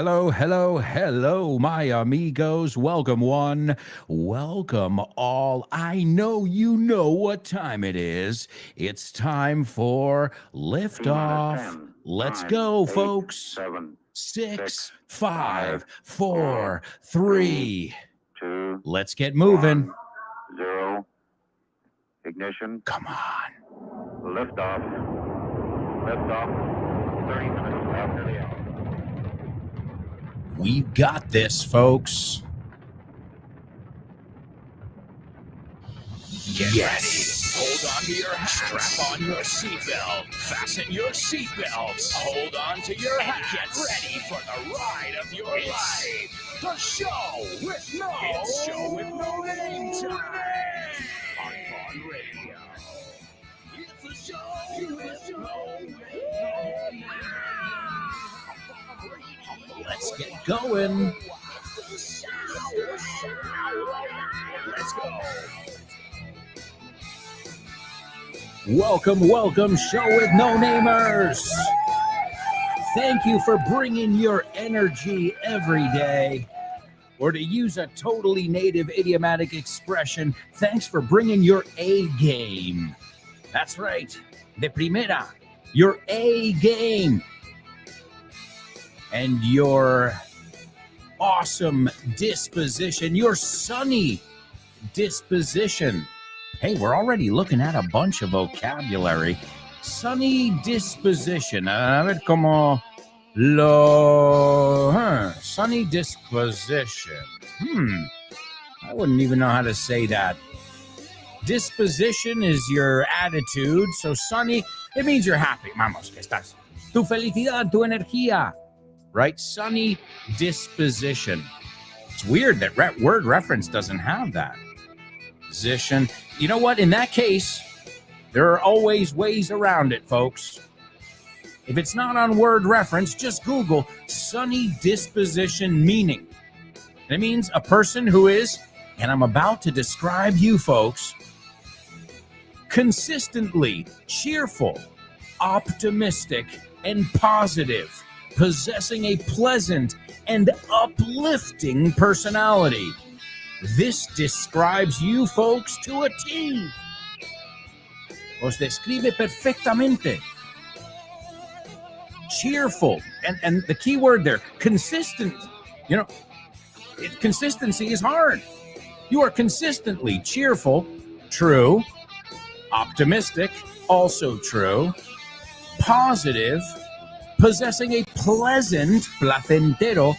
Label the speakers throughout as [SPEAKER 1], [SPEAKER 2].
[SPEAKER 1] Hello, hello, hello, my amigos. Welcome one, welcome all. I know you know what time it is. It's time for liftoff.
[SPEAKER 2] T-10,
[SPEAKER 1] Let's
[SPEAKER 2] 9,
[SPEAKER 1] go,
[SPEAKER 2] 8,
[SPEAKER 1] folks.
[SPEAKER 2] 7,
[SPEAKER 1] 6,
[SPEAKER 2] 6, 5,
[SPEAKER 1] 5,
[SPEAKER 2] 4,
[SPEAKER 1] 4,
[SPEAKER 2] 3,
[SPEAKER 1] 3.
[SPEAKER 2] 2,
[SPEAKER 1] Let's get moving.
[SPEAKER 2] 1, 0. Ignition.
[SPEAKER 1] Come on.
[SPEAKER 2] Liftoff. Liftoff. 30 minutes after the hour.
[SPEAKER 1] We've got this, folks.
[SPEAKER 3] Get
[SPEAKER 1] Yes.
[SPEAKER 3] ready. Hold on to your hats. Strap on your seatbelt. Fasten your seatbelts. Hold on to your hats. Get ready for the ride of your life. The show with no name time. On Fun Radio. It's a show with no name.
[SPEAKER 1] Let's get going.
[SPEAKER 3] Let's go.
[SPEAKER 1] Welcome, show with no namers. Thank you for bringing your energy every day. Or to use a totally native idiomatic expression, thanks for bringing your A game. That's right, de primera, your A game. And your awesome disposition, your sunny disposition. Hey, we're already looking at a bunch of vocabulary. Sunny disposition. A ver cómo sunny disposition. I wouldn't even know how to say that. Disposition is your attitude. So sunny, it means you're happy. Vamos, que estás. Tu felicidad, tu energía. Right? Sunny disposition. It's weird that word reference doesn't have that. Position. You know what? In that case, there are always ways around it, folks. If it's not on word reference, just Google sunny disposition meaning. And it means a person who is, and I'm about to describe you folks, consistently cheerful, optimistic, and positive, possessing a pleasant and uplifting personality. This describes you folks to a T. Os describe perfectamente. Cheerful. And the key word there, consistent. You know, consistency is hard. You are consistently cheerful, true. Optimistic, also true. Positive, possessing a pleasant, placentero,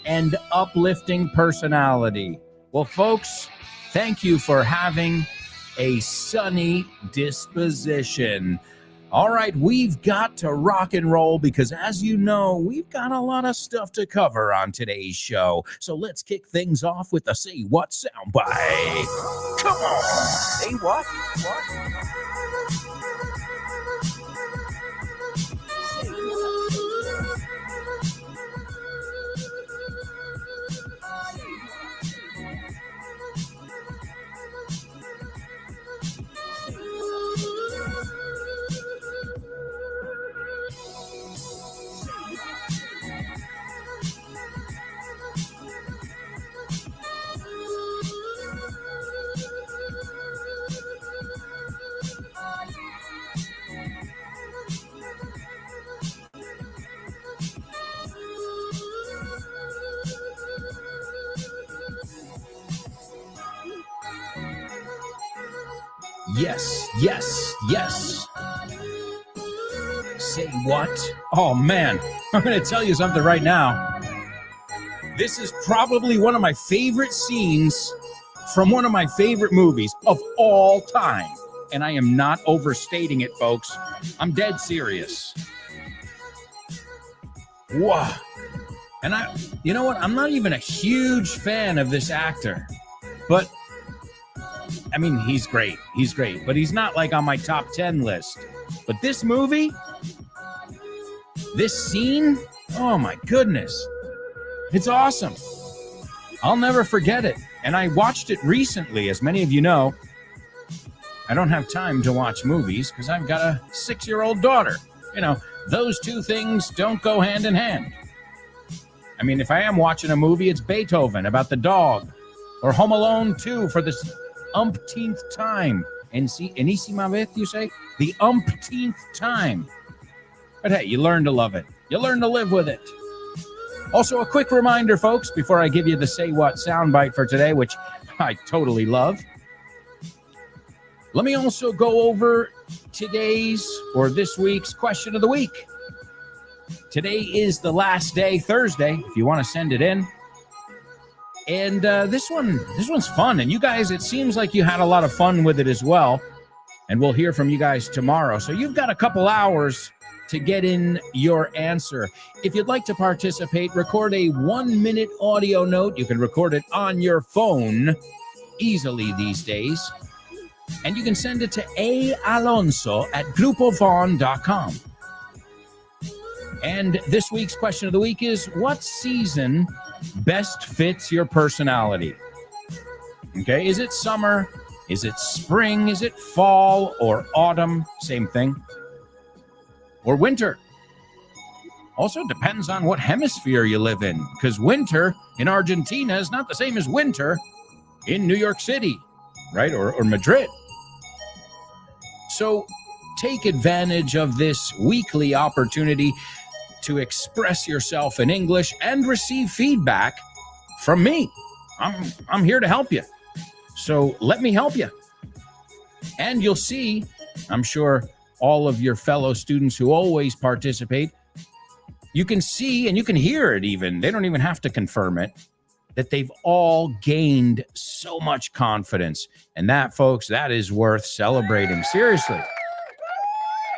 [SPEAKER 1] and uplifting personality. Well, folks, thank you for having a sunny disposition. All right, we've got to rock and roll because, as you know, we've got a lot of stuff to cover on today's show. So let's kick things off with a Say What soundbite. Come on!
[SPEAKER 3] Say what?
[SPEAKER 1] Yes. Say what? Oh, man. I'm going to tell you something right now. This is probably one of my favorite scenes from one of my favorite movies of all time. And I am not overstating it, folks. I'm dead serious. Wow. And you know what? I'm not even a huge fan of this actor. But, I mean, he's great. But he's not like on my top 10 list. But this movie, this scene, oh my goodness. It's awesome. I'll never forget it. And I watched it recently, as many of you know. I don't have time to watch movies because I've got a 6-year-old daughter. You know, those two things don't go hand in hand. I mean, if I am watching a movie, it's Beethoven about the dog, or Home Alone 2 for the umpteenth time. Enésima vez, you say? The umpteenth time. But hey, you learn to love it. You learn to live with it. Also, a quick reminder, folks, before I give you the Say What soundbite for today, which I totally love. Let me also go over today's or this week's question of the week. Today is the last day, Thursday, if you want to send it in. And this one's fun. And you guys, it seems like you had a lot of fun with it as well. And we'll hear from you guys tomorrow. So you've got a couple hours to get in your answer. If you'd like to participate, record a 1-minute audio note. You can record it on your phone easily these days. And you can send it to aalonso@grupovon.com. And this week's question of the week is, what season best fits your personality? Okay, is it summer? Is it spring? Is it fall or autumn? Same thing. Or winter? Also depends on what hemisphere you live in, because winter in Argentina is not the same as winter in New York City, right? Or Madrid. So take advantage of this weekly opportunity to express yourself in English and receive feedback from me. I'm here to help you. So let me help you. And you'll see, I'm sure all of your fellow students who always participate, you can see and you can hear it even. They don't even have to confirm it, that they've all gained so much confidence. And that, folks, that is worth celebrating. Seriously.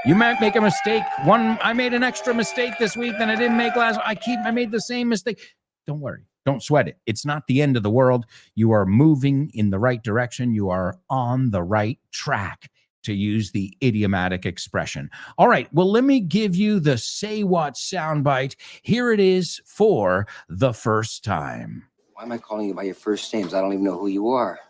[SPEAKER 1] You might make a mistake. I made an extra mistake this week than I didn't make last. I made the same mistake. Don't worry. Don't sweat it. It's not the end of the world. You are moving in the right direction. You are on the right track, to use the idiomatic expression. All right. Well, let me give you the Say What soundbite. Here it is for the first time.
[SPEAKER 4] Why am I calling you by your first names? I don't even know who you are.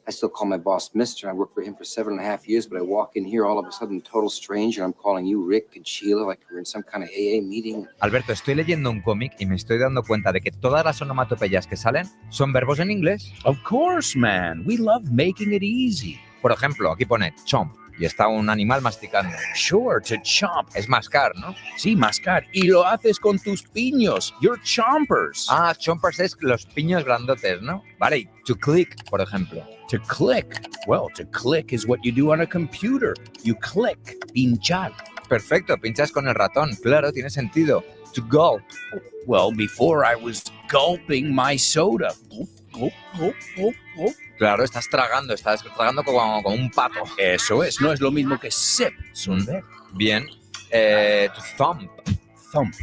[SPEAKER 4] I still call my boss Mister. I worked for him for 7.5 years, but I walk in here all of a sudden, total stranger. I'm calling you Rick and Sheila like we're in some kind of AA meeting.
[SPEAKER 5] Alberto, estoy leyendo un cómic y me estoy dando cuenta de que todas las onomatopeyas que salen son verbos en inglés.
[SPEAKER 1] Of course, man. We love making it easy.
[SPEAKER 5] Por ejemplo, aquí pone chomp y está un animal masticando.
[SPEAKER 1] Sure, to chomp.
[SPEAKER 5] Es mascar, ¿no?
[SPEAKER 1] Sí, mascar. Y lo haces con tus piños. Your chompers.
[SPEAKER 5] Ah, chompers es los piños grandotes, ¿no? Vale, y to click, por ejemplo.
[SPEAKER 1] To click. Well, to click is what you do on a computer. You click. Pinchar.
[SPEAKER 5] Perfecto, pinchas con el ratón. Claro, tiene sentido. To gulp.
[SPEAKER 1] Well, before I was gulping my soda. Gulp, gulp, gulp, gulp, gulp.
[SPEAKER 5] Claro, estás tragando como un pato.
[SPEAKER 1] Eso es, no es lo mismo que sip.
[SPEAKER 5] Bien. To thump.
[SPEAKER 1] Thump.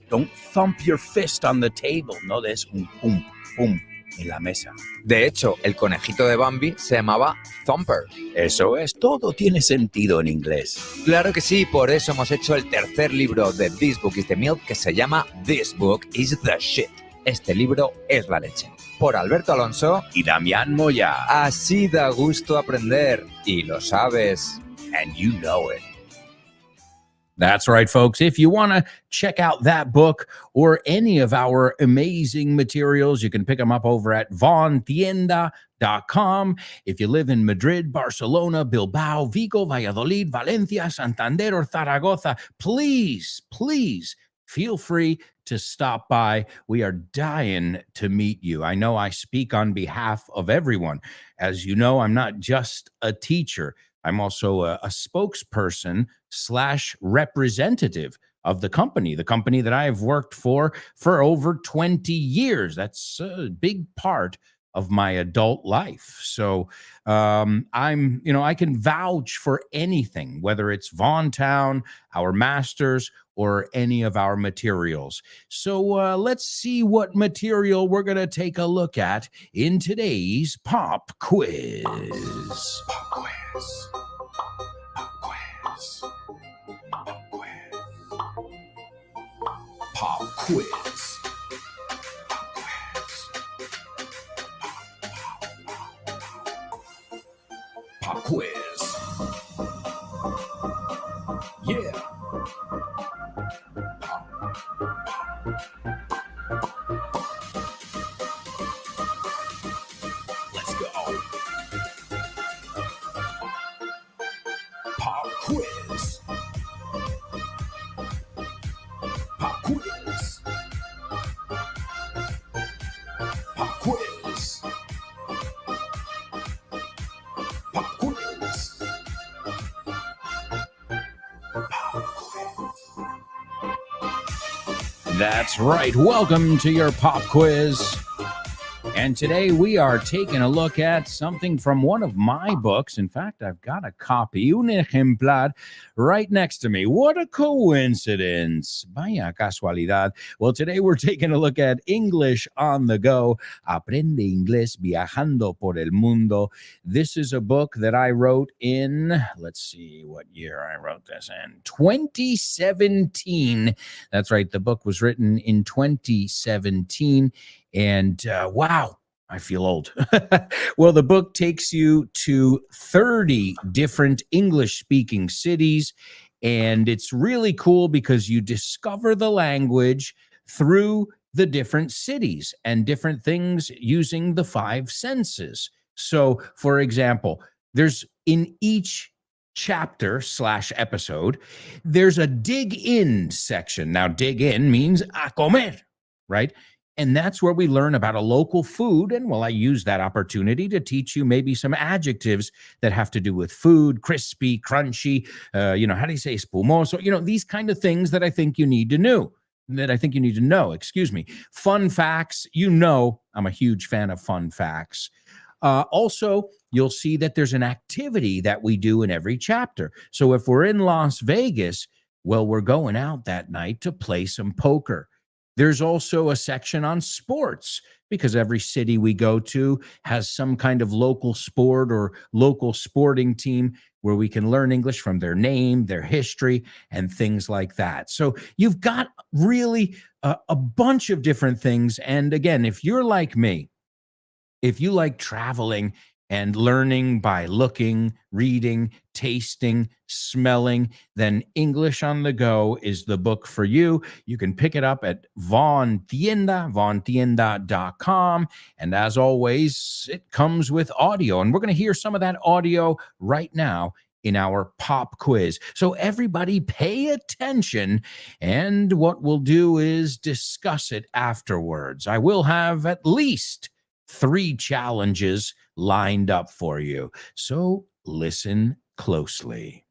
[SPEAKER 1] Don't thump your fist on the table. No des un pum, pum en la mesa.
[SPEAKER 5] De hecho, el conejito de Bambi se llamaba Thumper.
[SPEAKER 1] Eso es, todo tiene sentido en inglés.
[SPEAKER 5] Claro que sí, por eso hemos hecho el tercer libro de This Book is the Milk, que se llama This Book is the Shit. Este libro es la leche. Por Alberto Alonso
[SPEAKER 1] y Damián Moya.
[SPEAKER 5] Así da gusto aprender. Y lo sabes.
[SPEAKER 1] And you know it. That's right, folks. If you want to check out that book or any of our amazing materials, you can pick them up over at vontienda.com. If you live in Madrid, Barcelona, Bilbao, Vigo, Valladolid, Valencia, Santander, or Zaragoza, please feel free to stop by. We are dying to meet you. I know I speak on behalf of everyone. As you know, I'm not just a teacher. I'm also a spokesperson / representative of the company that I have worked for over 20 years. That's a big part of my adult life. So I can vouch for anything, whether it's Von Town, our masters, or any of our materials. So let's see what material we're going to take a look at in today's pop quiz. Pop quiz. Pop quiz. Pop quiz. Yeah. That's right. Welcome to your pop quiz. And today we are taking a look at something from one of my books. In fact, I've got a copy, un ejemplar, right next to me. What a coincidence. Vaya casualidad. Well, today we're taking a look at English on the Go. Aprende Inglés viajando por el mundo. This is a book that I wrote in, let's see what year I wrote this in, 2017. That's right. The book was written in 2017. And wow, I feel old. Well, the book takes you to 30 different English-speaking cities, and it's really cool because you discover the language through the different cities and different things using the 5 senses. So, for example, there's in each chapter/episode, there's a dig in section. Now, dig in means a comer, right? And that's where we learn about a local food. And well, I use that opportunity to teach you maybe some adjectives that have to do with food, crispy, crunchy, how do you say espumoso? These kind of things that I think you need to know. Excuse me. Fun facts. I'm a huge fan of fun facts. Also, you'll see that there's an activity that we do in every chapter. So if we're in Las Vegas, well, we're going out that night to play some poker. There's also a section on sports because every city we go to has some kind of local sport or local sporting team where we can learn English from their name, their history, and things like that. So you've got really a bunch of different things. And again, if you're like me, if you like traveling and learning by looking, reading, tasting, smelling, then English on the Go is the book for you. You can pick it up at vontienda.com. And as always, it comes with audio. And we're going to hear some of that audio right now in our pop quiz. So everybody pay attention. And what we'll do is discuss it afterwards. I will have at least 3 challenges lined up for you. So listen closely.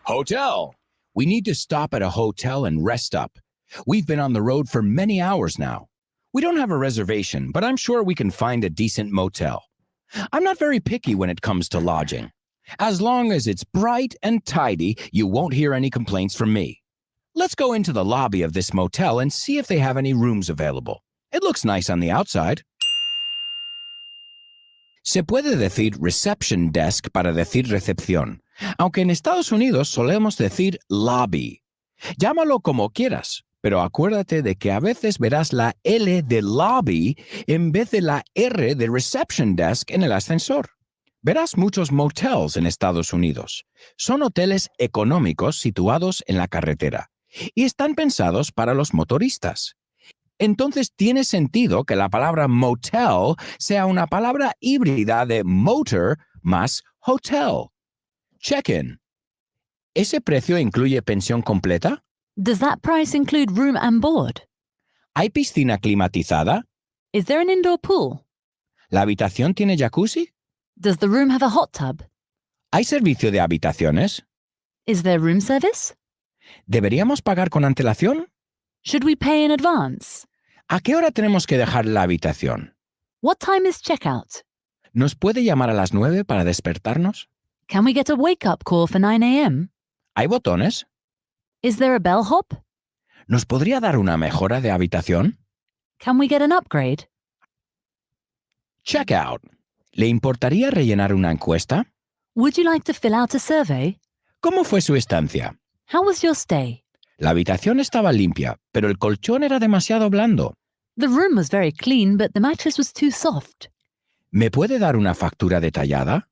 [SPEAKER 3] Hotel. We need to stop at a hotel and rest up. We've been on the road for many hours now. We don't have a reservation, but I'm sure we can find a decent motel. I'm not very picky when it comes to lodging. As long as it's bright and tidy, you won't hear any complaints from me. Let's go into the lobby of this motel and see if they have any rooms available. It looks nice on the outside. Se puede decir reception desk para decir recepción, aunque en Estados Unidos solemos decir lobby. Llámalo como quieras, pero acuérdate de que a veces verás la L de lobby en vez de la R de reception desk en el ascensor. Verás muchos motels en Estados Unidos. Son hoteles económicos situados en la carretera y están pensados para los motoristas. Entonces tiene sentido que la palabra motel sea una palabra híbrida de motor más hotel. Check-in. ¿Ese precio incluye pensión completa?
[SPEAKER 6] Does that price include room and board?
[SPEAKER 3] ¿Hay piscina climatizada?
[SPEAKER 6] Is there an indoor pool?
[SPEAKER 3] ¿La habitación tiene jacuzzi?
[SPEAKER 6] Does the room have a hot tub?
[SPEAKER 3] ¿Hay servicio de habitaciones?
[SPEAKER 6] Is there room service?
[SPEAKER 3] ¿Deberíamos pagar con antelación?
[SPEAKER 6] Should we pay in advance?
[SPEAKER 3] ¿A qué hora tenemos que dejar la habitación?
[SPEAKER 6] What time is checkout?
[SPEAKER 3] ¿Nos puede llamar a las 9 para despertarnos?
[SPEAKER 6] Can we get a wake-up call for 9 a.m.?
[SPEAKER 3] ¿Hay botones?
[SPEAKER 6] Is there a bellhop?
[SPEAKER 3] ¿Nos podría dar una mejora de habitación?
[SPEAKER 6] Can we get an upgrade?
[SPEAKER 3] Checkout. ¿Le importaría rellenar una encuesta?
[SPEAKER 6] Would you like to fill out a survey?
[SPEAKER 3] ¿Cómo fue su estancia?
[SPEAKER 6] How was your stay?
[SPEAKER 3] La habitación estaba limpia, pero el colchón era demasiado blando.
[SPEAKER 6] The room was very clean, but the mattress was too soft.
[SPEAKER 3] ¿Me puede dar una factura detallada?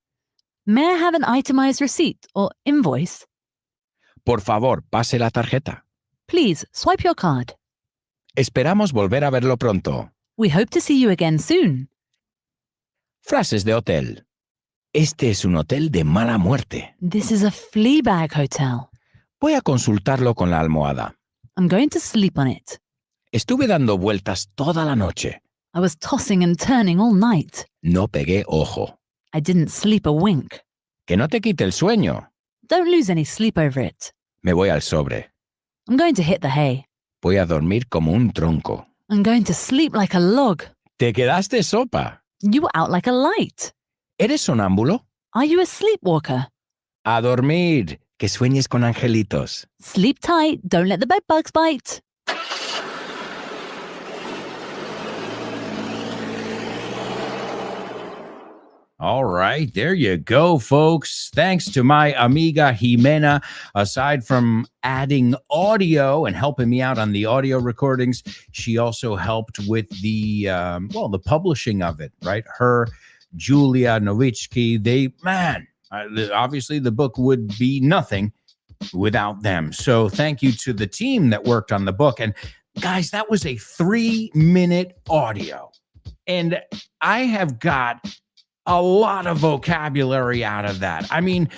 [SPEAKER 6] May I have an itemized receipt or invoice?
[SPEAKER 3] Por favor, pase la tarjeta.
[SPEAKER 6] Please, swipe your card.
[SPEAKER 3] Esperamos volver a verlo pronto.
[SPEAKER 6] We hope to see you again soon.
[SPEAKER 3] Frases de hotel. Este es un hotel de mala muerte.
[SPEAKER 6] This is a Fleabag hotel.
[SPEAKER 3] Voy a consultarlo con la almohada.
[SPEAKER 6] I'm going to sleep on it.
[SPEAKER 3] Estuve dando vueltas toda la noche.
[SPEAKER 6] I was tossing and turning all night.
[SPEAKER 3] No pegué ojo.
[SPEAKER 6] I didn't sleep a wink.
[SPEAKER 1] Que no te quite el sueño.
[SPEAKER 6] Don't lose any sleep over it.
[SPEAKER 1] Me voy al sobre.
[SPEAKER 6] I'm going to hit the hay.
[SPEAKER 1] Voy a dormir como un tronco.
[SPEAKER 6] I'm going to sleep like a log.
[SPEAKER 1] Te quedaste sopa.
[SPEAKER 6] You were out like a light.
[SPEAKER 1] ¿Eres sonámbulo?
[SPEAKER 6] Are you a sleepwalker?
[SPEAKER 1] A dormir. Que sueñes con angelitos.
[SPEAKER 6] Sleep tight. Don't let the bed bugs bite.
[SPEAKER 1] All right, there you go, folks. Thanks to my amiga Jimena. Aside from adding audio and helping me out on the audio recordings, she also helped with the the publishing of it. Right, her, Julia Nowitzki. Obviously the book would be nothing without them. So thank you to the team that worked on the book. And guys, that was a 3-minute audio, and I have got a lot of vocabulary out of that. I mean,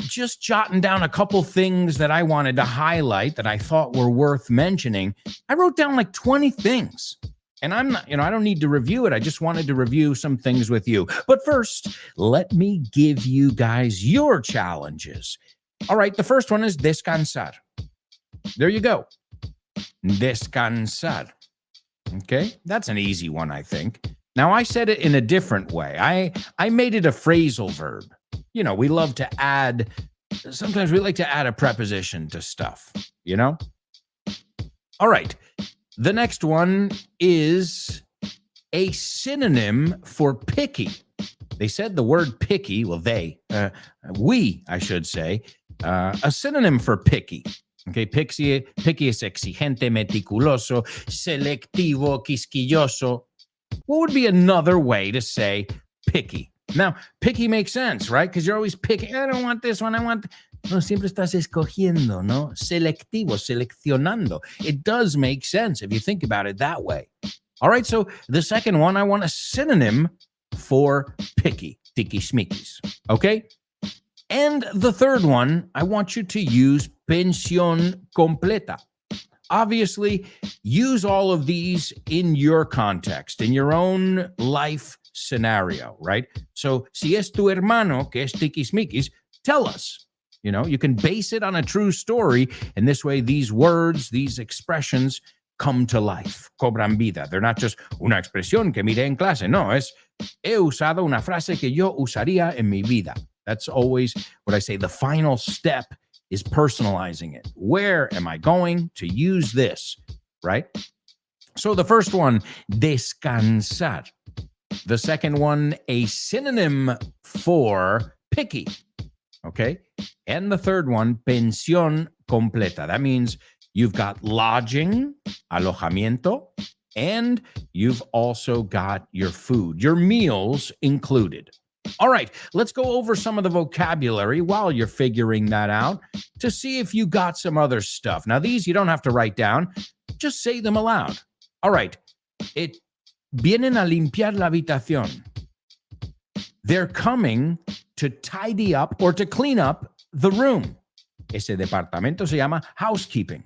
[SPEAKER 1] just jotting down a couple things that I wanted to highlight that I thought were worth mentioning. I wrote down like 20 things. And I'm not, I don't need to review it. I just wanted to review some things with you. But first, let me give you guys your challenges. All right, the first one is descansar. There you go. Descansar. Okay, that's an easy one, I think. Now, I said it in a different way. I made it a phrasal verb. We love to add, sometimes we like to add a preposition to stuff, All right. The next one is a synonym for picky. They said the word picky, I should say, a synonym for picky. Okay, picky es exigente, meticuloso, selectivo, quisquilloso. What would be another way to say picky? Now, picky makes sense, right? Because you're always picking. I don't want this one. I want. No, siempre estás escogiendo, ¿no? Selectivo, seleccionando. It does make sense if you think about it that way. All right, so the second one, I want a synonym for picky, tiquismiquis. Okay? And the third one, I want you to use pensión completa. Obviously, use all of these in your context, in your own life scenario, right? So, si es tu hermano que es tiquismiquis, tell us. You can base it on a true story, and this way these words, these expressions come to life, cobran vida. They're not just una expresión que miré en clase. No, he usado una frase que yo usaría en mi vida. That's always what I say. The final step is personalizing it. Where am I going to use this, right? So the first one, descansar. The second one, a synonym for picky, okay? And the third one, pensión completa. That means you've got lodging, alojamiento, and you've also got your food, your meals included. All right, let's go over some of the vocabulary while you're figuring that out to see if you got some other stuff. Now, these you don't have to write down. Just say them aloud. All right, vienen a limpiar la habitación. They're coming to tidy up or to clean up the room. Ese departamento se llama housekeeping.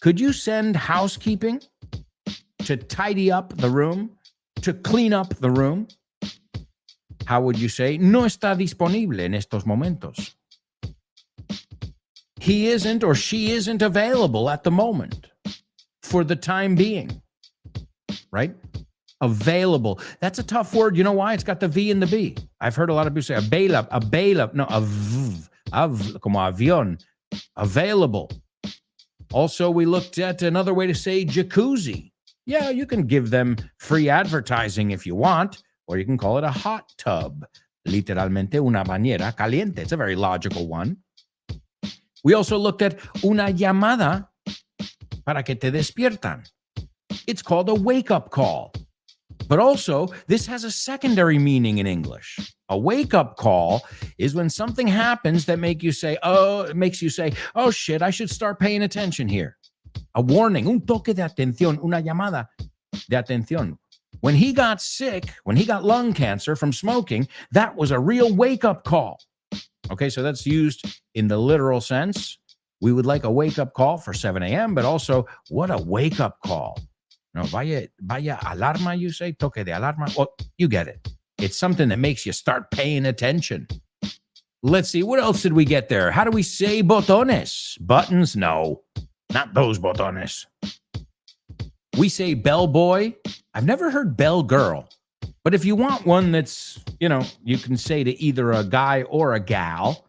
[SPEAKER 1] Could you send housekeeping to tidy up the room, to clean up the room? How would you say, no está disponible en estos momentos? He isn't or she isn't available at the moment for the time being, right? Available. That's a tough word. You know why? It's got the V and the B. I've heard a lot of people say como avión, available. Also, we looked at another way to say jacuzzi. Yeah, you can give them free advertising if you want, or you can call it a hot tub. Literalmente una bañera caliente. It's a very logical one. We also looked at una llamada para que te despiertan. It's called a wake-up call. But also, this has a secondary meaning in English. A wake-up call is when something happens that makes you say, oh shit, I should start paying attention here. A warning, un toque de atención, una llamada de atención. When he got sick, when he got lung cancer from smoking, that was a real wake-up call. Okay, so that's used in the literal sense. We would like a wake-up call for 7 a.m., but also, what a wake-up call. No, vaya alarma, you say, toque de alarma. Well, you get it. It's something that makes you start paying attention. Let's see, what else did we get there? How do we say botones? Buttons? No, not those botones. We say bellboy. I've never heard bell girl. But if you want one that's, you can say to either a guy or a gal,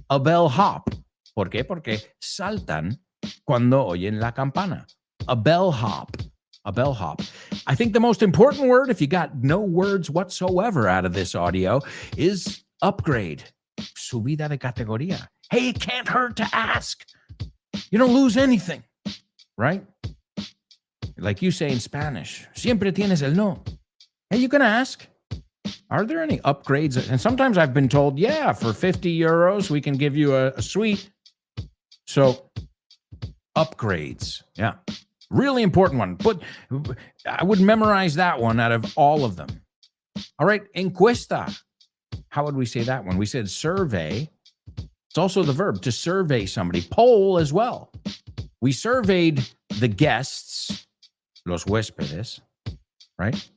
[SPEAKER 1] a bellhop. ¿Por qué? Porque saltan cuando oyen la campana. A bellhop. A bellhop. I think the most important word, if you got no words whatsoever out of this audio, is upgrade. Subida de categoría. Hey, it can't hurt to ask. You don't lose anything, right? Like you say in Spanish, siempre tienes el no. Hey, you can ask, are there any upgrades? And sometimes I've been told, yeah, for 50 euros, we can give you a suite. So upgrades. Yeah. Really important one. But I would memorize that one out of all of them. All right. Encuesta. How would we say that one? We said survey. It's also the verb to survey somebody. Poll as well. We surveyed the guests, los huéspedes, right?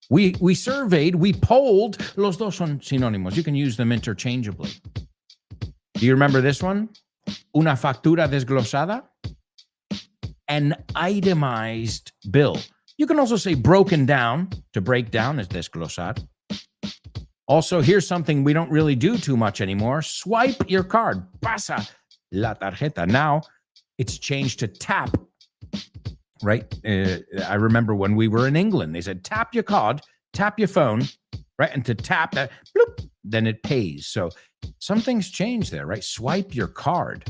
[SPEAKER 1] We surveyed, we polled. Los dos son sinónimos. You can use them interchangeably. Do you remember this one? Una factura desglosada. An itemized bill. You can also say broken down. To break down is desglosar. Also, here's something we don't really do too much anymore. Swipe your card. Pasa la tarjeta. Now, it's changed to tap. Right? I remember when we were in England, they said, tap your card, tap your phone, right? And to tap that, bloop, then it pays. So something's changed there, right? Swipe your card.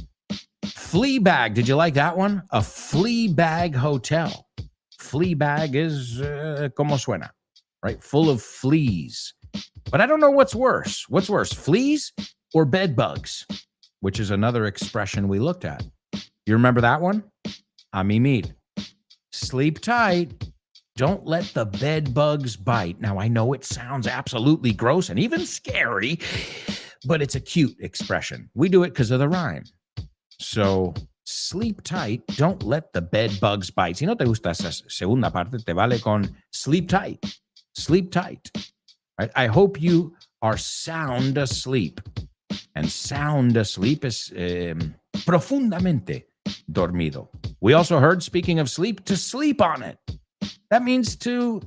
[SPEAKER 1] Flea bag. Did you like that one? A flea bag hotel. Flea bag is como suena, right? Full of fleas. But I don't know what's worse. What's worse, fleas or bed bugs? Which is another expression we looked at. You remember that one? A mimir. Sleep tight. Don't let the bed bugs bite. Now, I know it sounds absolutely gross and even scary, but it's a cute expression. We do it because of the rhyme. So, sleep tight. Don't let the bed bugs bite. Si no te gusta esa segunda parte, te vale con sleep tight. Sleep tight. Right? I hope you are sound asleep. And sound asleep is profundamente dormido. We also heard, speaking of sleep, to sleep on it. That means to,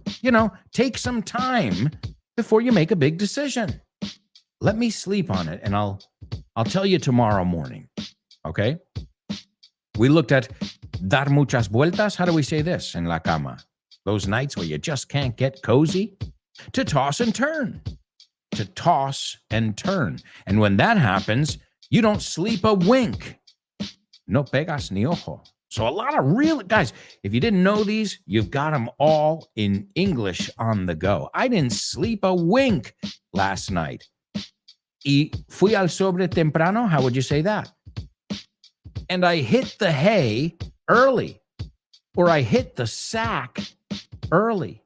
[SPEAKER 1] take some time before you make a big decision. Let me sleep on it, and I'll tell you tomorrow morning. Okay? We looked at dar muchas vueltas. How do we say this in la cama? Those nights where you just can't get cozy. To toss and turn. To toss and turn. And when that happens, you don't sleep a wink. No pegas ni ojo. So a lot of real, guys, if you didn't know these, you've got them all in English on the go. I didn't sleep a wink last night. Y fui al sobre temprano. How would you say that? And I hit the hay early. Or I hit the sack early.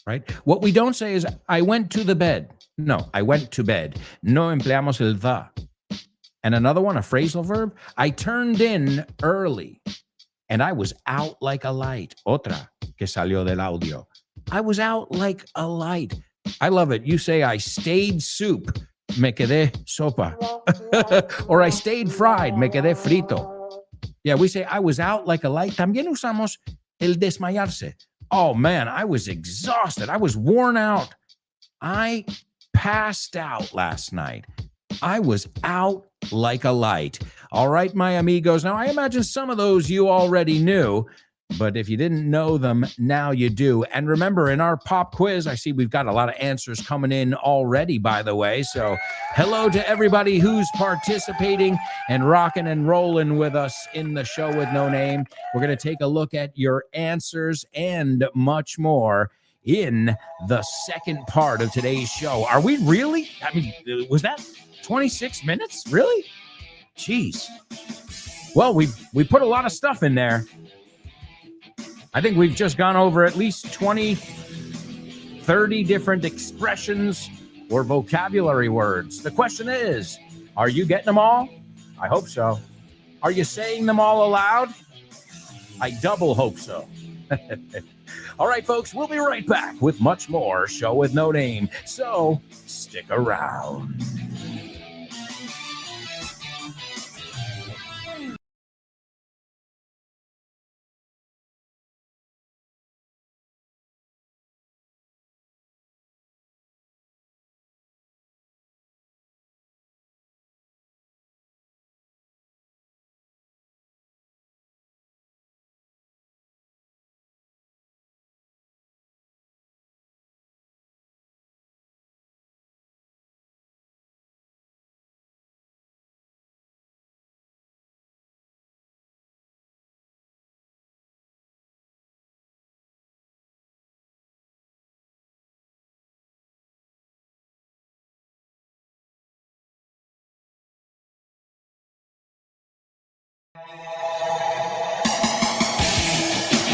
[SPEAKER 1] Right? What we don't say is, I went to the bed. No, I went to bed. No empleamos el va. And another one, a phrasal verb, I turned in early. And I was out like a light. Otra que salió del audio. I was out like a light. I love it. You say, I stayed soup. Me quedé sopa. Or I stayed fried. Me quedé frito. Yeah, we say, I was out like a light. También usamos el desmayarse. Oh, man, I was exhausted. I was worn out. I passed out last night. I was out like a light. All right, my amigos. Now, I imagine some of those you already knew, but if you didn't know them, now you do. And remember, in our pop quiz, I see we've got a lot of answers coming in already, by the way. So hello to everybody who's participating and rocking and rolling with us in the show with no name. We're going to take a look at your answers and much more in the second part of today's show. Are we really? I mean, was that 26 minutes? Really? Jeez. Well, we put a lot of stuff in there. I think we've just gone over at least 20, 30 different expressions or vocabulary words. The question is, are you getting them all? I hope so. Are you saying them all aloud? I double hope so. All right, folks, we'll be right back with much more Show with No Name. So stick around.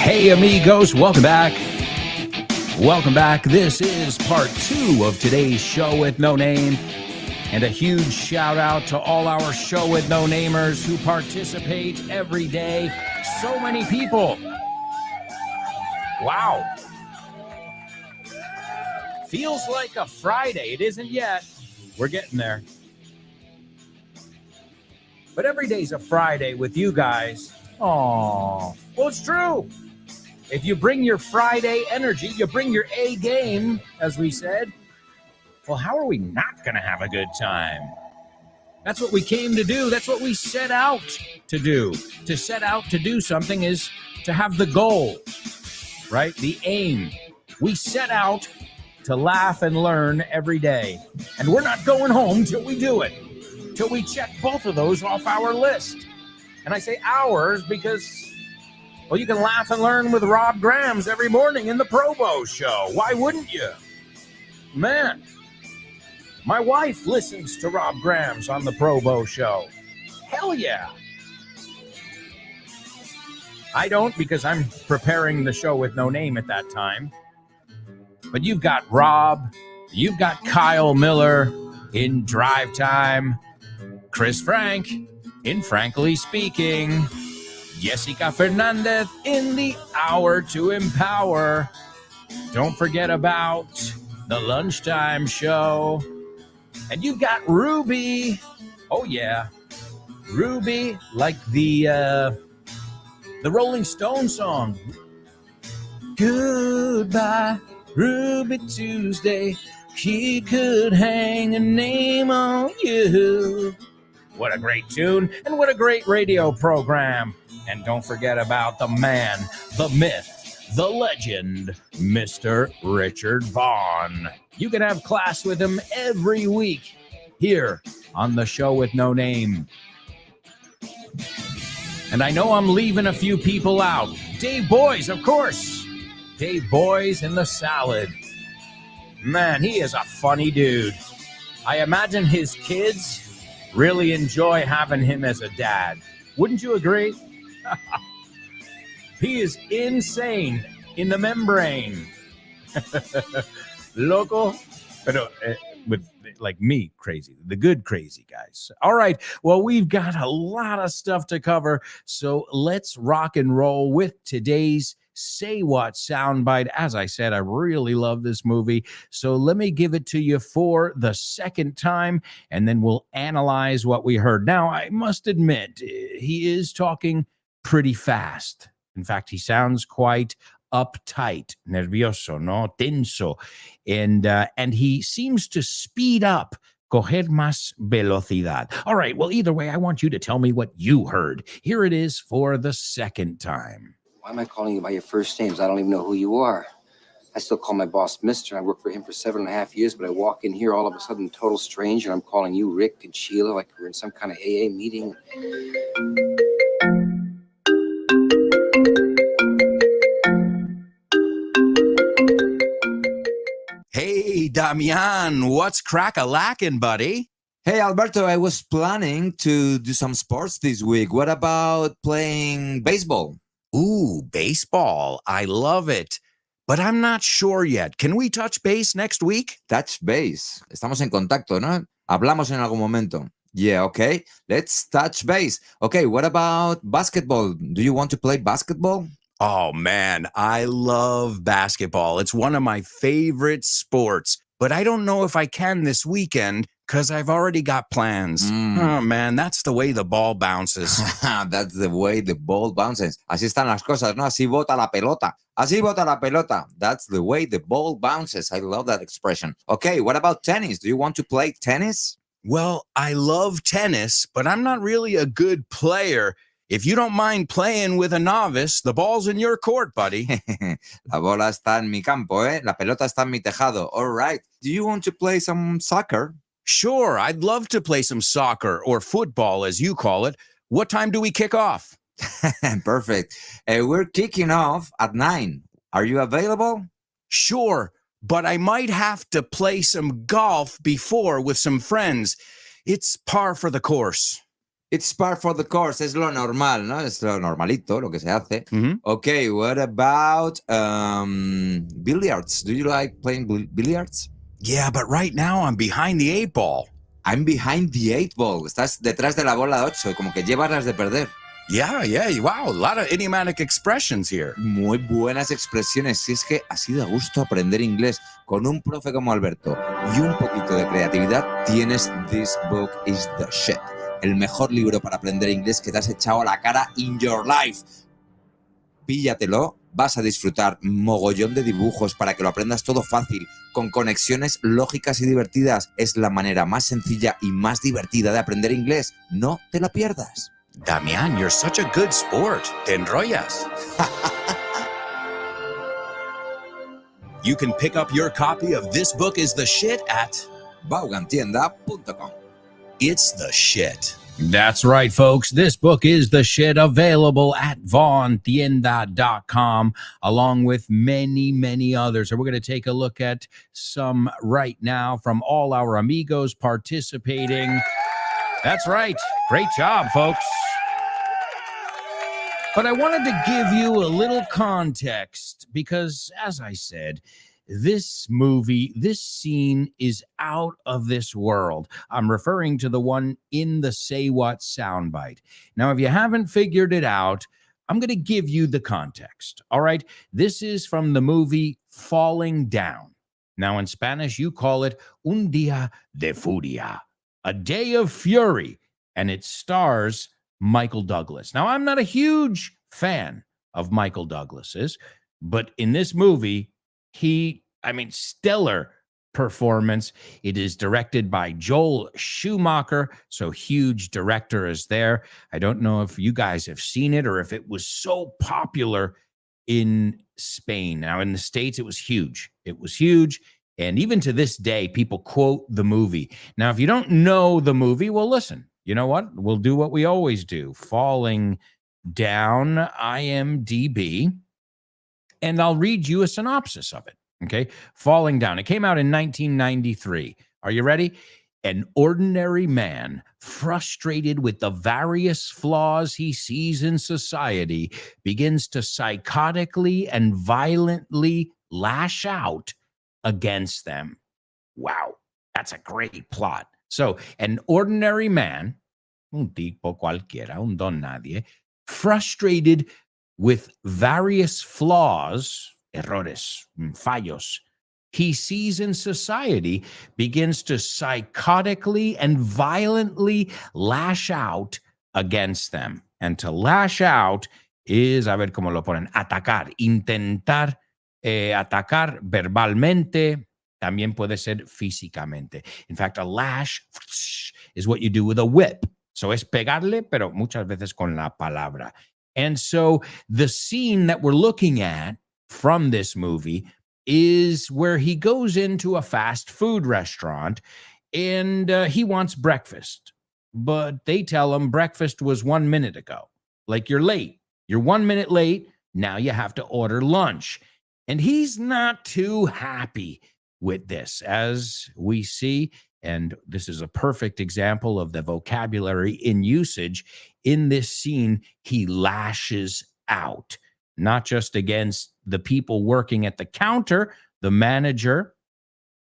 [SPEAKER 1] Hey, amigos, welcome back. Welcome back. This is part 2 of today's Show with No Name. And a huge shout out to all our Show with No Namers who participate every day. So many people. Wow. Feels like a Friday. It isn't yet. We're getting there. But every day's a Friday with you guys. Aww. Well, it's true. If you bring your Friday energy, you bring your A game, as we said, well, how are we not going to have a good time? That's what we came to do. That's what we set out to do. To set out to do something is to have the goal, right? The aim. We set out to laugh and learn every day. And we're not going home till we do it, till we check both of those off our list. And I say ours because, well, you can laugh and learn with Rob Grams every morning in the Probo Show. Why wouldn't you? Man, my wife listens to Rob Grams on the Probo Show. Hell yeah. I don't, because I'm preparing the Show with No Name at that time. But you've got Rob, you've got Kyle Miller in Drive Time, Chris Frank in Frankly Speaking, Jessica Fernandez in the Hour to Empower. Don't forget about the Lunchtime Show. And you've got Ruby. Oh, yeah. Ruby, like the Rolling Stone song. Goodbye, Ruby Tuesday. He could hang a name on you. What a great tune, and what a great radio program. And don't forget about the man, the myth, the legend, Mr. Richard Vaughn. You can have class with him every week here on the Show with No Name. And I know I'm leaving a few people out. Dave Boys, of course. Dave Boys in the Salad. Man, he is a funny dude. I imagine his kids really enjoy having him as a dad. Wouldn't you agree? He is insane in the membrane. Loco, pero with like me, crazy, the good crazy guys. All right, well, we've got a lot of stuff to cover, so let's rock and roll with today's Say What soundbite. As I said, I really love this movie, so let me give it to you for the second time, and then we'll analyze what we heard. Now, I must admit, he is talking pretty fast. In fact, he sounds quite uptight, nervioso, no, tenso, and he seems to speed up, coger más velocidad. All right, well, either way, I want you to tell me what you heard. Here it is for the second time.
[SPEAKER 4] Why am I calling you by your first names? I don't even know who you are. I still call my boss Mister. I worked for him for 7.5 years, but I walk in here all of a sudden, total stranger. I'm calling you Rick and Sheila like we're in some kind of AA meeting.
[SPEAKER 1] Hey, Damian, what's crack-a-lackin', buddy?
[SPEAKER 5] Hey, Alberto, I was planning to do some sports this week. What about playing baseball?
[SPEAKER 1] Ooh, baseball. I love it. But I'm not sure yet. Can we touch base next week?
[SPEAKER 5] Touch base. Estamos en contacto, ¿no? Hablamos en algún momento. Yeah, okay. Let's touch base. Okay, what about basketball? Do you want to play basketball?
[SPEAKER 1] Oh man, I love basketball. It's one of my favorite sports, but I don't know if I can this weekend because I've already got plans. Oh man, that's the way the ball bounces.
[SPEAKER 5] That's the way the ball bounces. Así están las cosas, ¿no? Así bota la pelota. Así bota la pelota. That's the way the ball bounces. I love that expression. Okay, what about tennis? Do you want to play tennis?
[SPEAKER 1] Well, I love tennis, but I'm not really a good player. If you don't mind playing with a novice, the ball's in your court, buddy.
[SPEAKER 5] La bola está en mi campo, ¿eh? La pelota está en mi tejado. All right. Do you want to play some soccer?
[SPEAKER 1] Sure, I'd love to play some soccer or football, as you call it. What time do we kick off?
[SPEAKER 5] Perfect. We're kicking off at 9. Are you available?
[SPEAKER 1] Sure, but I might have to play some golf before with some friends. It's par for the course.
[SPEAKER 5] It's par for the course. Es lo normal, ¿no? Es lo normalito, lo que se hace.
[SPEAKER 1] Mhm.
[SPEAKER 5] Okay, what about billiards? Do you like playing billiards?
[SPEAKER 1] Yeah, but right now I'm behind the 8 ball.
[SPEAKER 5] I'm behind the 8 ball. Estás detrás de la bola 8, como que llevas las de perder.
[SPEAKER 1] Yeah, wow, a lot of idiomatic expressions here.
[SPEAKER 5] Muy buenas expresiones. Si es que así da gusto aprender inglés con un profe como Alberto y un poquito de creatividad, tienes This Book is the Shit. El mejor libro para aprender inglés que te has echado a la cara in your life. Píllatelo, vas a disfrutar mogollón de dibujos para que lo aprendas todo fácil, con conexiones lógicas y divertidas. Es la manera más sencilla y más divertida de aprender inglés. No te la pierdas.
[SPEAKER 1] Damián, you're such a good sport. Te enrollas. You can pick up your copy of This Book is the Shit at
[SPEAKER 5] Vaughantienda.com.
[SPEAKER 1] It's the Shit. That's right, folks. This book is the shit, available at vaughantienda.com, along with many, many others. And we're going to take a look at some right now from all our amigos participating. That's right. Great job, folks. But I wanted to give you a little context because, as I said, this movie, this scene is out of this world. I'm referring to the one in the Say What soundbite. Now, if you haven't figured it out, I'm going to give you the context. All right. This is from the movie Falling Down. Now, in Spanish, you call it Un Día de Furia, a day of fury, and it stars Michael Douglas. Now, I'm not a huge fan of Michael Douglas's, but in this movie, stellar performance. It is directed by Joel Schumacher, so huge director is there. I don't know if you guys have seen it or if it was so popular in Spain. Now, in the States, it was huge. It was huge. And even to this day, people quote the movie. Now, if you don't know the movie, well, listen, you know what? We'll do what we always do. Falling Down, IMDb, and I'll read you a synopsis of it. Okay, Falling Down. It came out in 1993. Are you ready? An ordinary man, frustrated with the various flaws he sees in society, begins to psychotically and violently lash out against them. Wow, that's a great plot. So, an ordinary man, un tipo cualquiera, un don nadie, frustrated with various flaws, errores, fallos, he sees in society, begins to psychotically and violently lash out against them. And to lash out is, a ver cómo lo ponen, atacar, intentar atacar verbalmente, también puede ser físicamente. In fact, a lash is what you do with a whip. So es pegarle, pero muchas veces con la palabra. And so the scene that we're looking at from this movie is where he goes into a fast food restaurant and he wants breakfast, but they tell him breakfast was 1 minute ago. Like, you're late. You're 1 minute late. Now you have to order lunch. And he's not too happy with this, as we see. And this is a perfect example of the vocabulary in usage. In this scene, he lashes out, not just against the people working at the counter, the manager,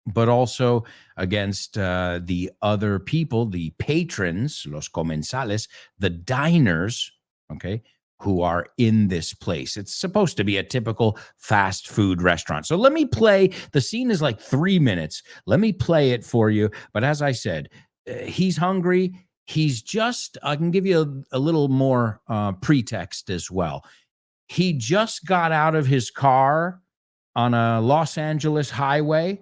[SPEAKER 1] but also against the other people, the patrons, los comensales, the diners, okay, who are in this place. It's supposed to be a typical fast food restaurant. So let me play. The scene is like 3 minutes. Let me play it for you. But as I said, he's hungry. He's just, I can give you a little more pretext as well. He just got out of his car on a Los Angeles highway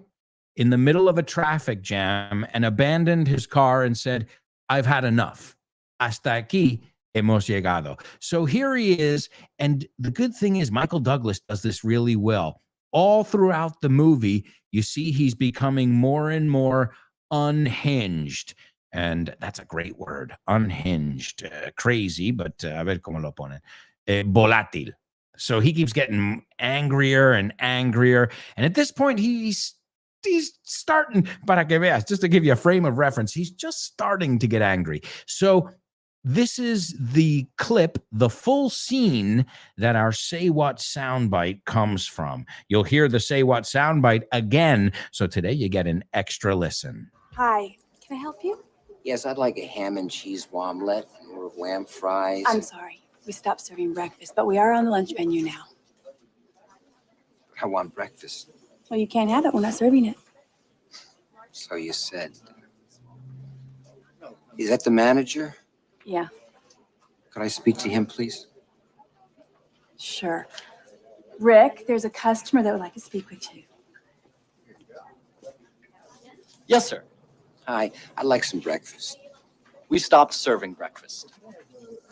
[SPEAKER 1] in the middle of a traffic jam and abandoned his car and said, I've had enough. Hasta aquí hemos llegado. So here he is. And the good thing is Michael Douglas does this really well. All throughout the movie, you see he's becoming more and more unhinged. And that's a great word, unhinged. Crazy, but a ver cómo lo ponen. Volátil. So he keeps getting angrier and angrier. And at this point, he's starting, para que veas, just to give you a frame of reference, he's just starting to get angry. So this is the clip, the full scene that our Say What soundbite comes from. You'll hear the Say What soundbite again. So today you get an extra listen.
[SPEAKER 7] Hi, can I help you?
[SPEAKER 4] Yes, I'd like a ham and cheese omelet and more wham fries.
[SPEAKER 7] I'm sorry, we stopped serving breakfast, but we are on the lunch menu now.
[SPEAKER 4] I want breakfast.
[SPEAKER 7] Well, you can't have it. We're not serving it.
[SPEAKER 4] So you said. Is that the manager?
[SPEAKER 7] Yeah,
[SPEAKER 4] Could I speak to him, please?
[SPEAKER 7] sure. Rick, there's a customer that would like to speak with you.
[SPEAKER 8] Yes, sir.
[SPEAKER 4] Hi, I'd like some breakfast.
[SPEAKER 8] We stopped serving breakfast.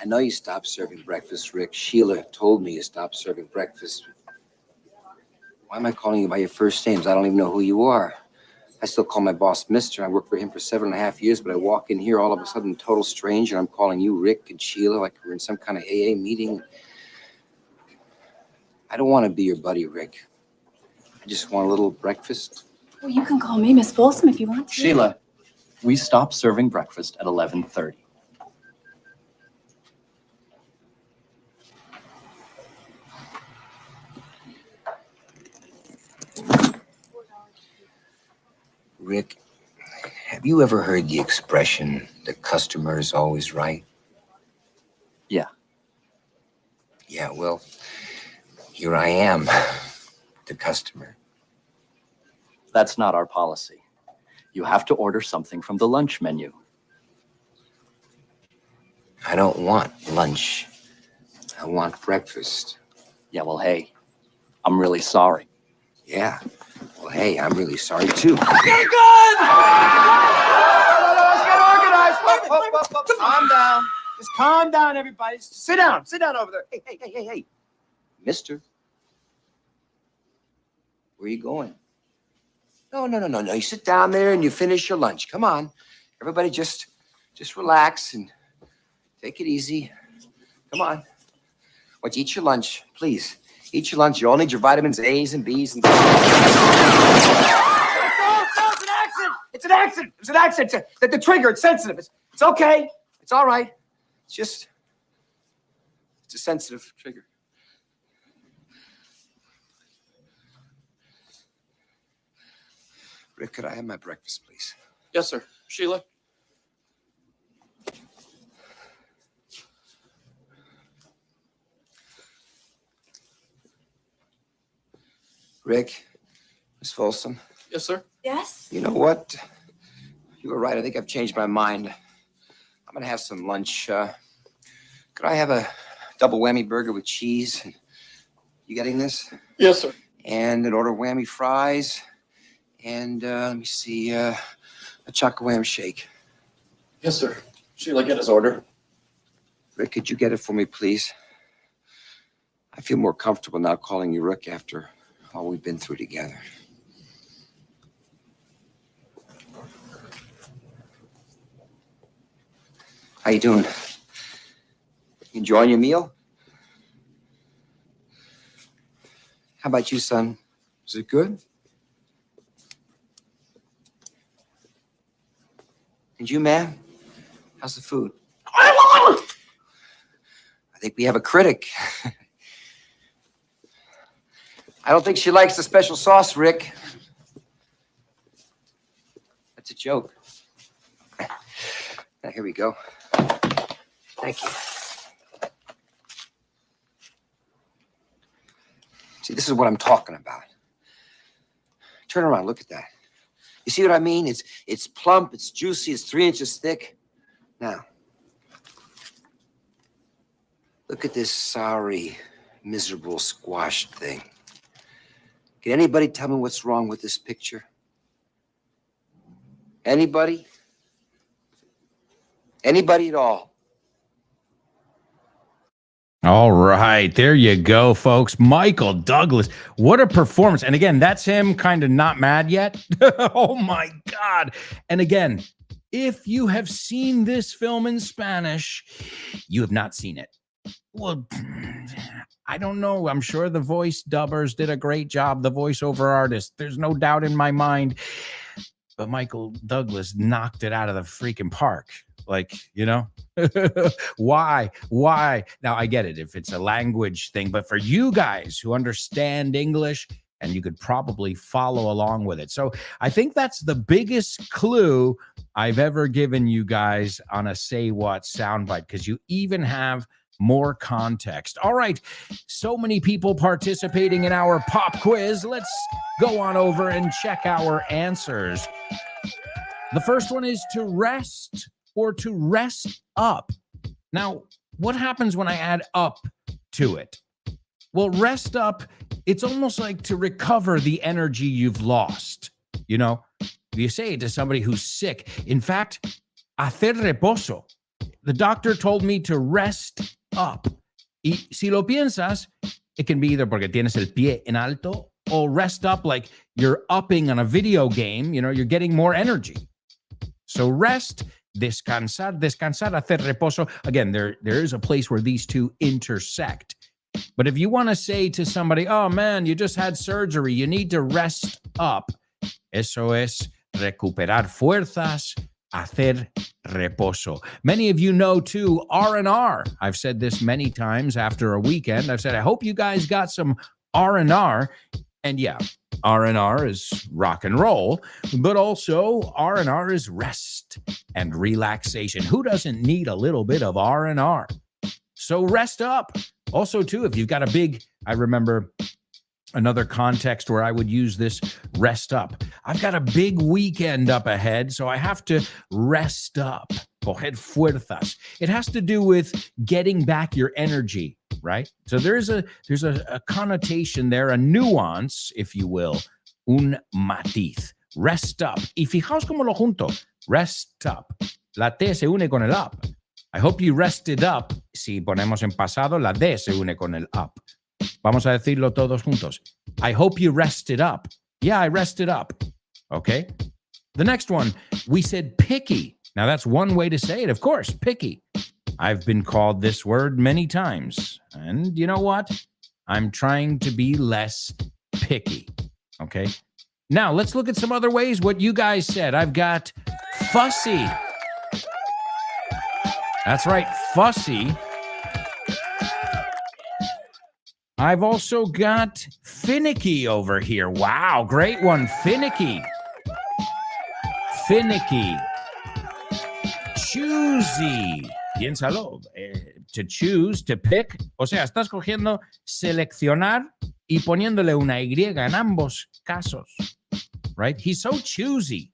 [SPEAKER 4] I know you stopped serving breakfast, Rick. Sheila told me you stopped serving breakfast. Why am I calling you by your first names? I don't even know who you are. I still call my boss Mister. I worked for him for 7.5 years, but I walk in here all of a sudden, total stranger. I'm calling you Rick and Sheila like we're in some kind of AA meeting. I don't want to be your buddy, Rick. I just want a little breakfast.
[SPEAKER 7] Well, you can call me Miss Folsom if you want to.
[SPEAKER 8] Sheila, we stopped serving breakfast at 11:30.
[SPEAKER 4] Rick, have you ever heard the expression, the customer is always right?
[SPEAKER 8] Yeah.
[SPEAKER 4] Yeah, well, here I am, the customer.
[SPEAKER 8] That's not our policy. You have to order something from the lunch menu.
[SPEAKER 4] I don't want lunch. I want breakfast.
[SPEAKER 8] Yeah, well, hey, I'm really sorry.
[SPEAKER 4] Yeah. Well, hey, I'm really sorry too.
[SPEAKER 9] Okay, good! Let's get organized. Calm down. Just calm down, everybody. Sit down. Sit down over there. Hey.
[SPEAKER 4] Mister, where are you going? No. You sit down there and you finish your lunch. Come on. Everybody just relax and take it easy. Come on. Why don't you eat your lunch, please? Eat your lunch. You all need your vitamins A's and B's and.
[SPEAKER 9] No, it's an accident. It's an accident. The trigger, it's sensitive. It's okay. It's all right. It's a sensitive trigger.
[SPEAKER 4] Rick, could I have my breakfast, please?
[SPEAKER 9] Yes, sir. Sheila?
[SPEAKER 4] Rick, Miss Folsom.
[SPEAKER 9] Yes, sir.
[SPEAKER 7] Yes?
[SPEAKER 4] You know what? You were right. I think I've changed my mind. I'm gonna have some lunch. Could I have a double whammy burger with cheese? You getting this?
[SPEAKER 9] Yes, sir.
[SPEAKER 4] And an order of whammy fries. And let me see, a chocolate wham shake.
[SPEAKER 9] Yes, sir. Sheila, get his order.
[SPEAKER 4] Rick, could you get it for me, please? I feel more comfortable now calling you Rick after all we've been through together. How you doing? Enjoying your meal? How about you, son? Is it good? And you, man? How's the food? I think we have a critic. I don't think she likes the special sauce, Rick. That's a joke. Now, here we go. Thank you. See, this is what I'm talking about. Turn around, look at that. You see what I mean? It's plump, it's juicy, it's 3 inches thick. Now, look at this sorry, miserable, squashed thing. Can anybody tell me what's wrong with this picture? Anybody? Anybody at all?
[SPEAKER 1] All right, there you go, folks. Michael Douglas, what a performance. And again, that's him kind of not mad yet. Oh my God. And again, if you have seen this film in Spanish, you have not seen it. Well, I don't know. I'm sure the voice dubbers did a great job, the voiceover artist. There's no doubt in my mind. But Michael Douglas knocked it out of the freaking park. Like, you know, why? Now, I get it if it's a language thing, but for you guys who understand English, and you could probably follow along with it. So I think that's the biggest clue I've ever given you guys on a Say What soundbite, because you even have more context. All right, so many people participating in our pop quiz. Let's go on over and check our answers. The first one is to rest or to rest up. Now, what happens when I add up to it? Well, rest up, it's almost like to recover the energy you've lost. You know, you say it to somebody who's sick. In fact, hacer reposo. The doctor told me to rest up. Y si lo piensas, it can be either porque tienes el pie en alto or rest up like you're upping on a video game. You know, you're getting more energy. So rest, descansar, hacer reposo. Again, there is a place where these two intersect. But if you want to say to somebody, oh man, you just had surgery, you need to rest up. Eso es recuperar fuerzas, hacer reposo. Many of you know too, R&R. I've said this many times after a weekend. I've said, I hope you guys got some R&R. And yeah, R&R is rock and roll, but also R&R is rest and relaxation. Who doesn't need a little bit of R&R? So rest up. Also, too, if you've got a big, I remember another context where I would use this rest up. I've got a big weekend up ahead, so I have to rest up. Coger fuerzas. It has to do with getting back your energy, right? So there's a connotation there, a nuance, if you will, un matiz. Rest up. Y fijaos cómo lo junto. Rest up. La T se une con el up. I hope you rested up. Si ponemos en pasado, la D se une con el up. Vamos a decirlo todos juntos. I hope you rested up. Yeah, I rested up. Okay. The next one, we said picky. Now that's one way to say it. Of course, picky. I've been called this word many times. And you know what? I'm trying to be less picky. Okay. Now let's look at some other ways. What you guys said. I've got fussy. That's right, fussy. I've also got finicky over here. Wow, great one, finicky. Finicky. Choosy. Piénsalo. To choose, to pick. O sea, estás cogiendo seleccionar y poniéndole una Y en ambos casos. Right? He's so choosy.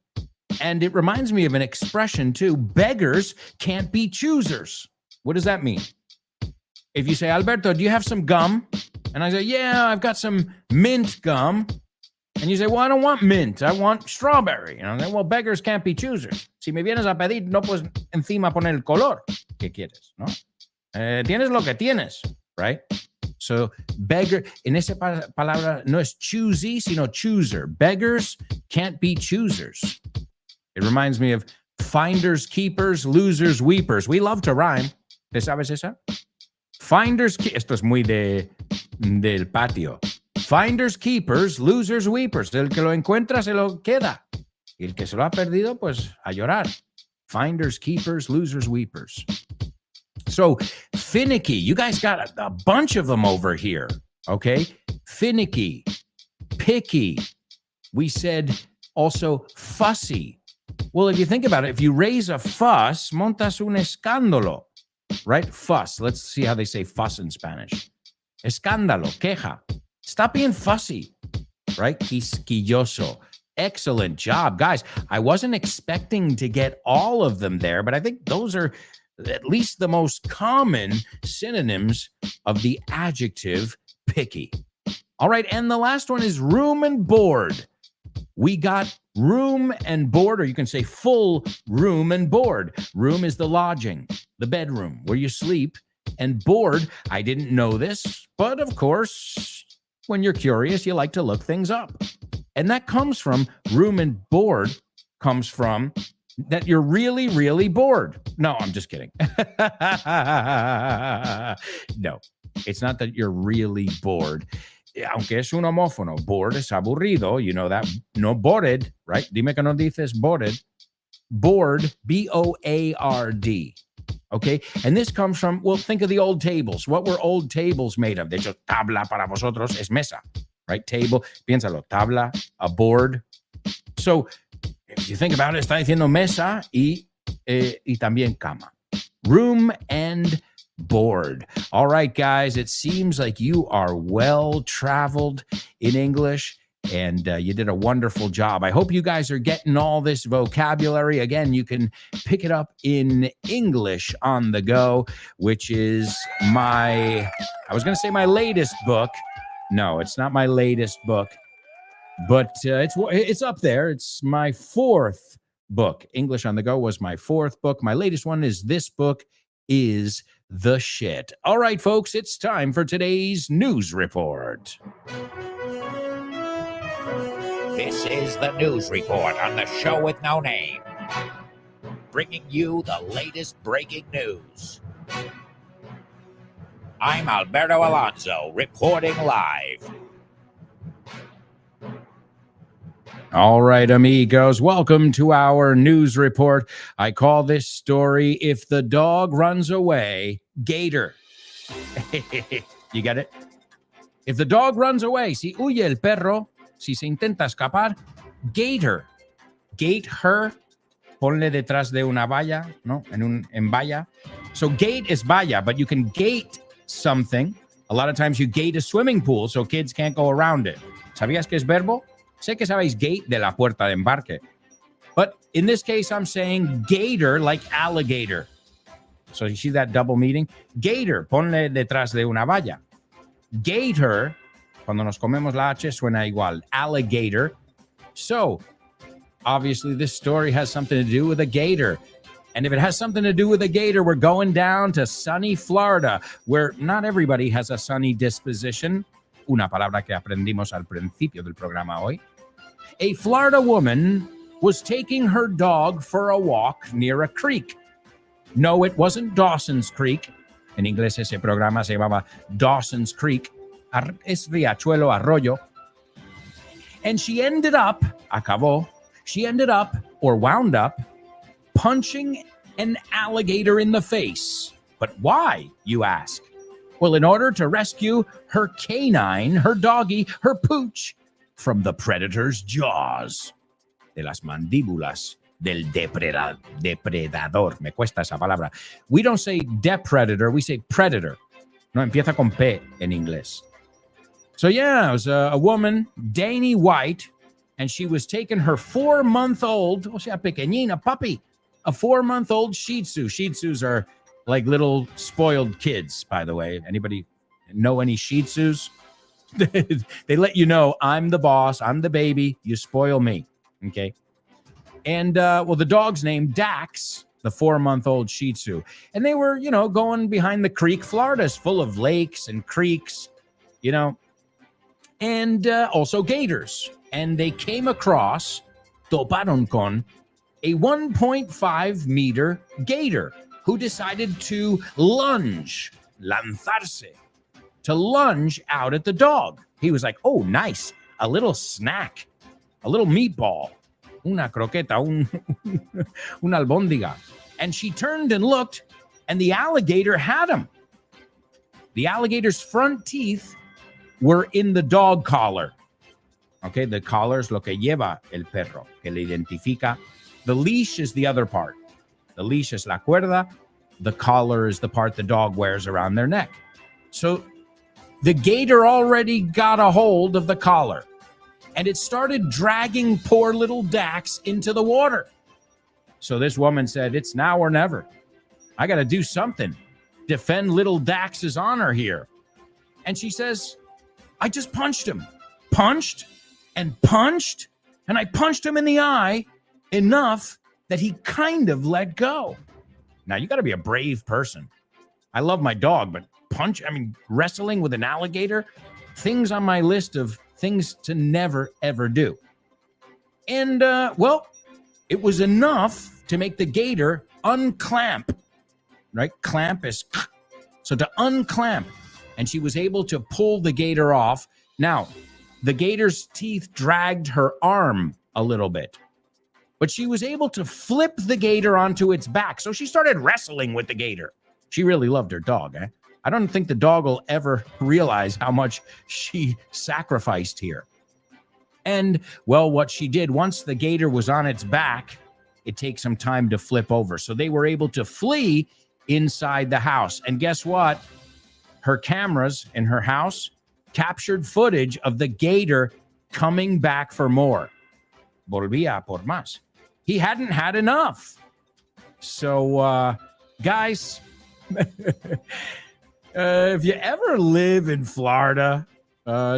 [SPEAKER 1] And it reminds me of an expression too. Beggars can't be choosers. What does that mean? If you say, Alberto, do you have some gum? And I say, yeah, I've got some mint gum. And you say, well, I don't want mint. I want strawberry. And I say, well, beggars can't be choosers. Si me vienes a pedir, no puedes encima poner el color que quieres, ¿no? Tienes lo que tienes, right? So beggar, en esa palabra no es choosy, sino chooser. Beggars can't be choosers. It reminds me of finders, keepers, losers, weepers. We love to rhyme. ¿Te sabes esa? Finders, esto es muy del patio. Finders, keepers, losers, weepers. El que lo encuentra se lo queda. Y el que se lo ha perdido, pues a llorar. Finders, keepers, losers, weepers. So finicky. You guys got a bunch of them over here. Okay? Finicky. Picky. We said also fussy. Well, if you think about it, if you raise a fuss, montas un escándalo, right? Fuss. Let's see how they say fuss in Spanish. Escándalo, queja. Stop being fussy, right? Quisquilloso. Excellent job, guys. I wasn't expecting to get all of them there, but I think those are at least the most common synonyms of the adjective picky. All right, and the last one is room and board. We got room and board, or you can say full room and board. Room is the lodging, the bedroom where you sleep, and board, I didn't know this, but of course, when you're curious, you like to look things up. And that comes from room and board comes from that you're really, really bored. No, I'm just kidding. No, it's not that you're really bored. Aunque es un homófono, bored es aburrido. You know that. No bored, right? Dime que no dices bored. Board, B-O-A-R-D. Okay? And this comes from, well, think of the old tables. What were old tables made of? De hecho, tabla para vosotros es mesa, right? Table, piénsalo, tabla, a board. So, if you think about it, está diciendo mesa y también cama. Room and board. All right, guys, it seems like you are well traveled in English, and you did a wonderful job. I hope you guys are getting all this vocabulary. Again, you can pick it up in English on the go, which is I was going to say my latest book. No, it's not my latest book, but it's up there. It's my fourth book. English on the Go was my fourth book. My latest one is This Book is the Shit. All right, folks, it's time for today's news report.
[SPEAKER 3] This is the news report on the show with no name, bringing you the latest breaking news. I'm Alberto Alonso, reporting live.
[SPEAKER 1] All right, amigos, welcome to our news report. I call this story, If the Dog Runs Away, Gator. You get it? If the dog runs away, si huye el perro, si se intenta escapar, Gator. Gate her, ponle detrás de una valla, ¿no? En valla. So gate is valla, but you can gate something. A lot of times you gate a swimming pool so kids can't go around it. ¿Sabías que es verbo? Sé que sabéis gate de la puerta de embarque. But in this case, I'm saying gator like alligator. So you see that double meaning? Gator, ponle detrás de una valla. Gator, cuando nos comemos la H, suena igual. Alligator. So, obviously, this story has something to do with a gator. And if it has something to do with a gator, we're going down to sunny Florida, where not everybody has a sunny disposition. Una palabra que aprendimos al principio del programa hoy. A Florida woman was taking her dog for a walk near a creek. No, it wasn't Dawson's Creek. En inglés ese programa se llamaba Dawson's Creek. Es riachuelo, arroyo. And she ended up, or wound up, punching an alligator in the face. But why, you ask? Well, in order to rescue her canine, her doggy, her pooch, from the predator's jaws. De las mandíbulas del depredador. Me cuesta esa palabra. We don't say depredator, we say predator. No, empieza con P en inglés. So yeah, it was a woman, Dani White, and she was taking her 4-month-old, o sea, pequeñina, puppy, a 4-month-old Shih Tzu. Shih Tzus are like little spoiled kids, by the way. Anybody know any Shih Tzus? They let you know, I'm the boss, I'm the baby, you spoil me, okay? And, well, the dog's named Dax, the 4-month-old Shih Tzu. And they were, going behind the creek. Florida's full of lakes and creeks, and also gators. And they came across, toparon con, a 1.5-meter gator who decided to lanzarse, to lunge out at the dog. He was like, oh, nice, a little snack, a little meatball, una croqueta, una albóndiga. And she turned and looked, and the alligator had him. The alligator's front teeth were in the dog collar. Okay, the collar es lo que lleva el perro, que le identifica. The leash is the other part. The leash is la cuerda. The collar is the part the dog wears around their neck. So the gator already got a hold of the collar, and it started dragging poor little Dax into the water. So this woman said, it's now or never. I got to do something. Defend little Dax's honor here. And she says, I just punched him. Punched and punched. And I punched him in the eye enough that he kind of let go. Now, you got to be a brave person. I love my dog, but wrestling with an alligator, things on my list of things to never, ever do. And, it was enough to make the gator unclamp, right? Clamp is, so to unclamp. And she was able to pull the gator off. Now, the gator's teeth dragged her arm a little bit, but she was able to flip the gator onto its back. So she started wrestling with the gator. She really loved her dog, eh? I don't think the dog will ever realize how much she sacrificed here. And, well, what she did, once the gator was on its back, it takes some time to flip over. So they were able to flee inside the house. And guess what? Her cameras in her house captured footage of the gator coming back for more. Volvía por más. He hadn't had enough. So, guys, if you ever live in Florida,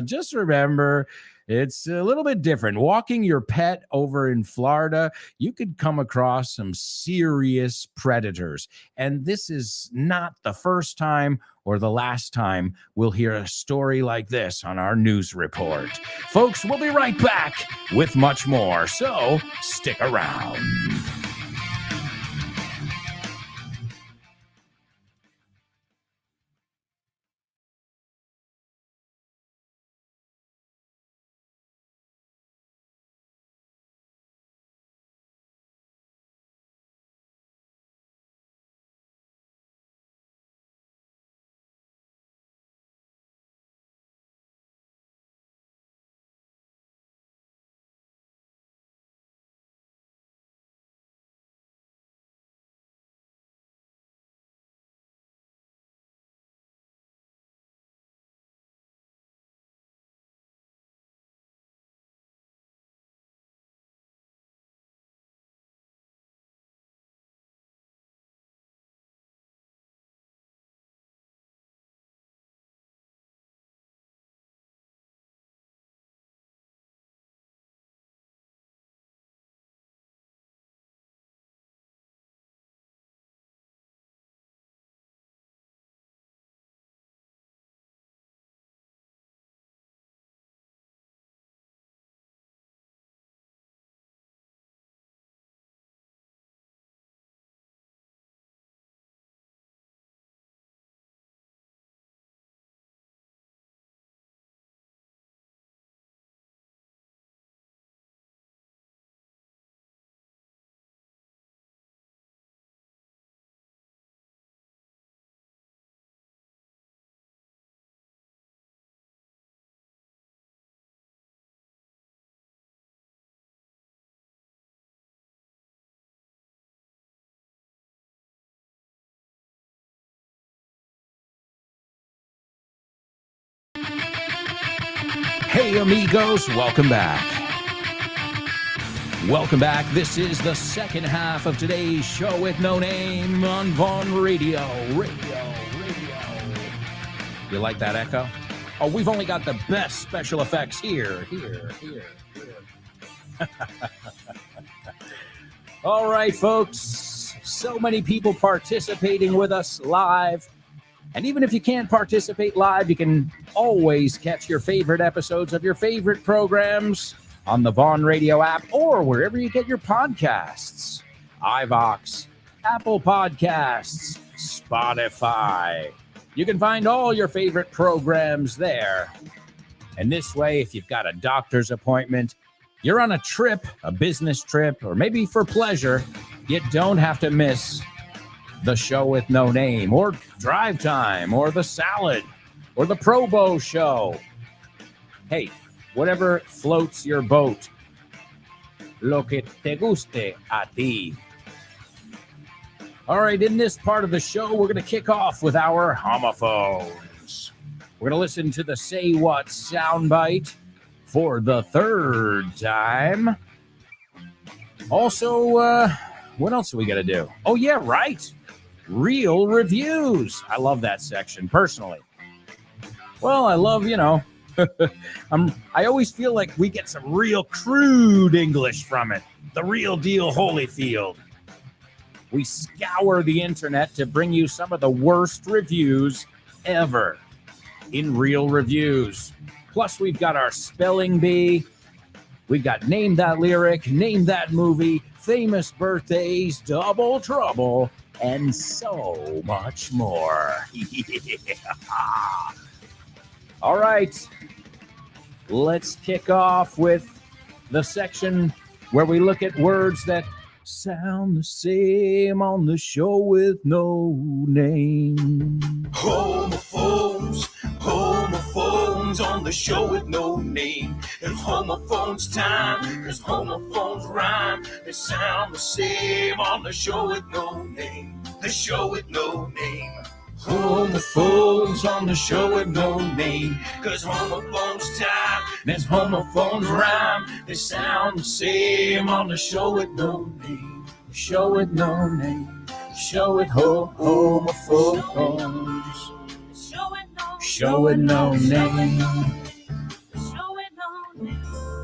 [SPEAKER 1] just remember it's a little bit different. Walking your pet over in Florida, you could come across some serious predators. And this is not the first time or the last time we'll hear a story like this on our news report. Folks, we'll be right back with much more, so stick around. Hey, amigos, welcome back. Welcome back. This is the second half of today's show with no name on Vaughn Radio. You like that echo? Oh, we've only got the best special effects here. All right, folks. So many people participating with us live. And even if you can't participate live, you can always catch your favorite episodes of your favorite programs on the Vaughn Radio app or wherever you get your podcasts. iVox, Apple Podcasts, Spotify. You can find all your favorite programs there. And this way, if you've got a doctor's appointment, you're on a trip, a business trip, or maybe for pleasure, you don't have to miss the show with no name, or Drive Time, or The Salad, or The Probo Show. Hey, whatever floats your boat. Lo que te guste a ti. All right, in this part of the show, we're going to kick off with our homophones. We're going to listen to the Say What soundbite for the third time. Also, what else do we got to do? Oh, yeah, right. Real reviews. I love that section, personally. Well, I love, I always feel like we get some real crude English from it. The real deal Holyfield. We scour the internet to bring you some of the worst reviews ever in Real Reviews. Plus, we've got our spelling bee. We've got Name That Lyric, Name That Movie, Famous Birthdays, Double Trouble, and so much more. All right. Let's kick off with the section where we look at words that sound the same on the show with no name.
[SPEAKER 3] Homophones on the show with no name. It's homophones time, cause homophones rhyme. They sound the same on the show with no name. The show with no name. Homophones on the show with no name. Cause homophones time, there's homophones rhyme. They sound the same on the show with no name. Show with no name. Show with homophones. Show with no name.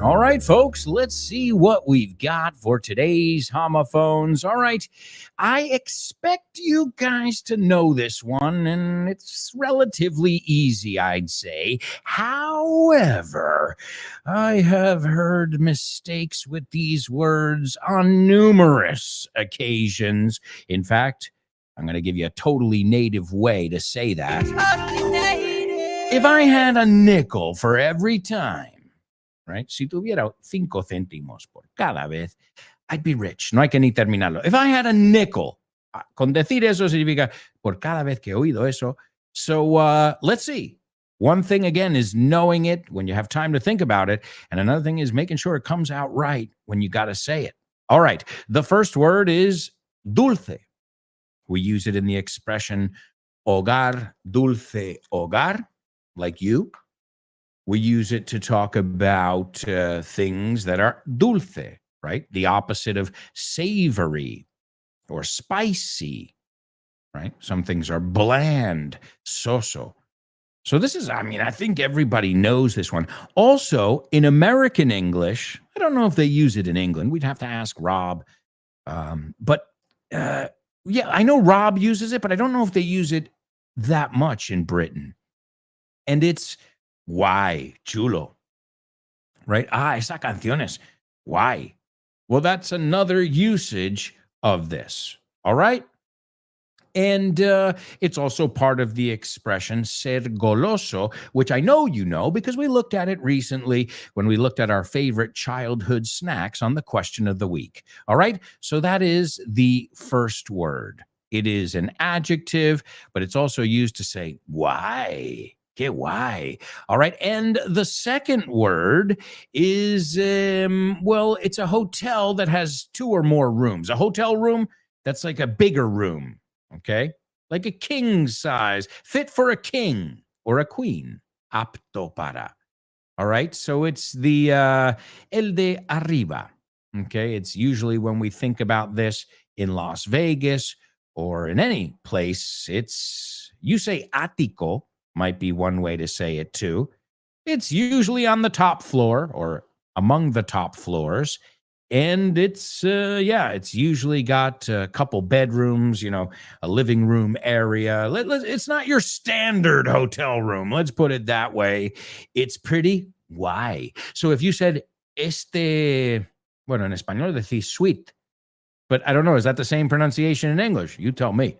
[SPEAKER 1] All right, folks, let's see what we've got for today's homophones. All right, I expect you guys to know this one, and it's relatively easy, I'd say. However, I have heard mistakes with these words on numerous occasions. In fact, I'm going to give you a totally native way to say that. If I had a nickel for every time, right? Si tuviera 5 céntimos por cada vez, I'd be rich. No hay que ni terminarlo. If I had a nickel, con decir eso significa por cada vez que he oído eso. So let's see. One thing, again, is knowing it when you have time to think about it. And another thing is making sure it comes out right when you got to say it. All right. The first word is dulce. We use it in the expression hogar, dulce hogar, like you. We use it to talk about things that are dulce, right? The opposite of savory or spicy, right? Some things are bland, soso. So this is, I think everybody knows this one. Also, in American English, I don't know if they use it in England. We'd have to ask Rob. Yeah, I know Rob uses it, but I don't know if they use it that much in Britain. And it's why, chulo, right? Esa canción es why. Well, that's another usage of this, all right? And it's also part of the expression ser goloso, which I know you know because we looked at it recently when we looked at our favorite childhood snacks on the question of the week. All right, so that is the first word. It is an adjective, but it's also used to say why. Que why? All right, and the second word is, it's a hotel that has 2 or more rooms. A hotel room, that's like a bigger room. Okay, like a king size, fit for a king or a queen. Apto para. All right, so it's the el de arriba. Okay, it's usually when we think about this in Las Vegas or in any place, you say ático, might be one way to say it too. It's usually on the top floor or among the top floors. And it's usually got a couple bedrooms, a living room area. It's not your standard hotel room. Let's put it that way. It's pretty why. So if you said en español decís suite, but I don't know, is that the same pronunciation in English? You tell me.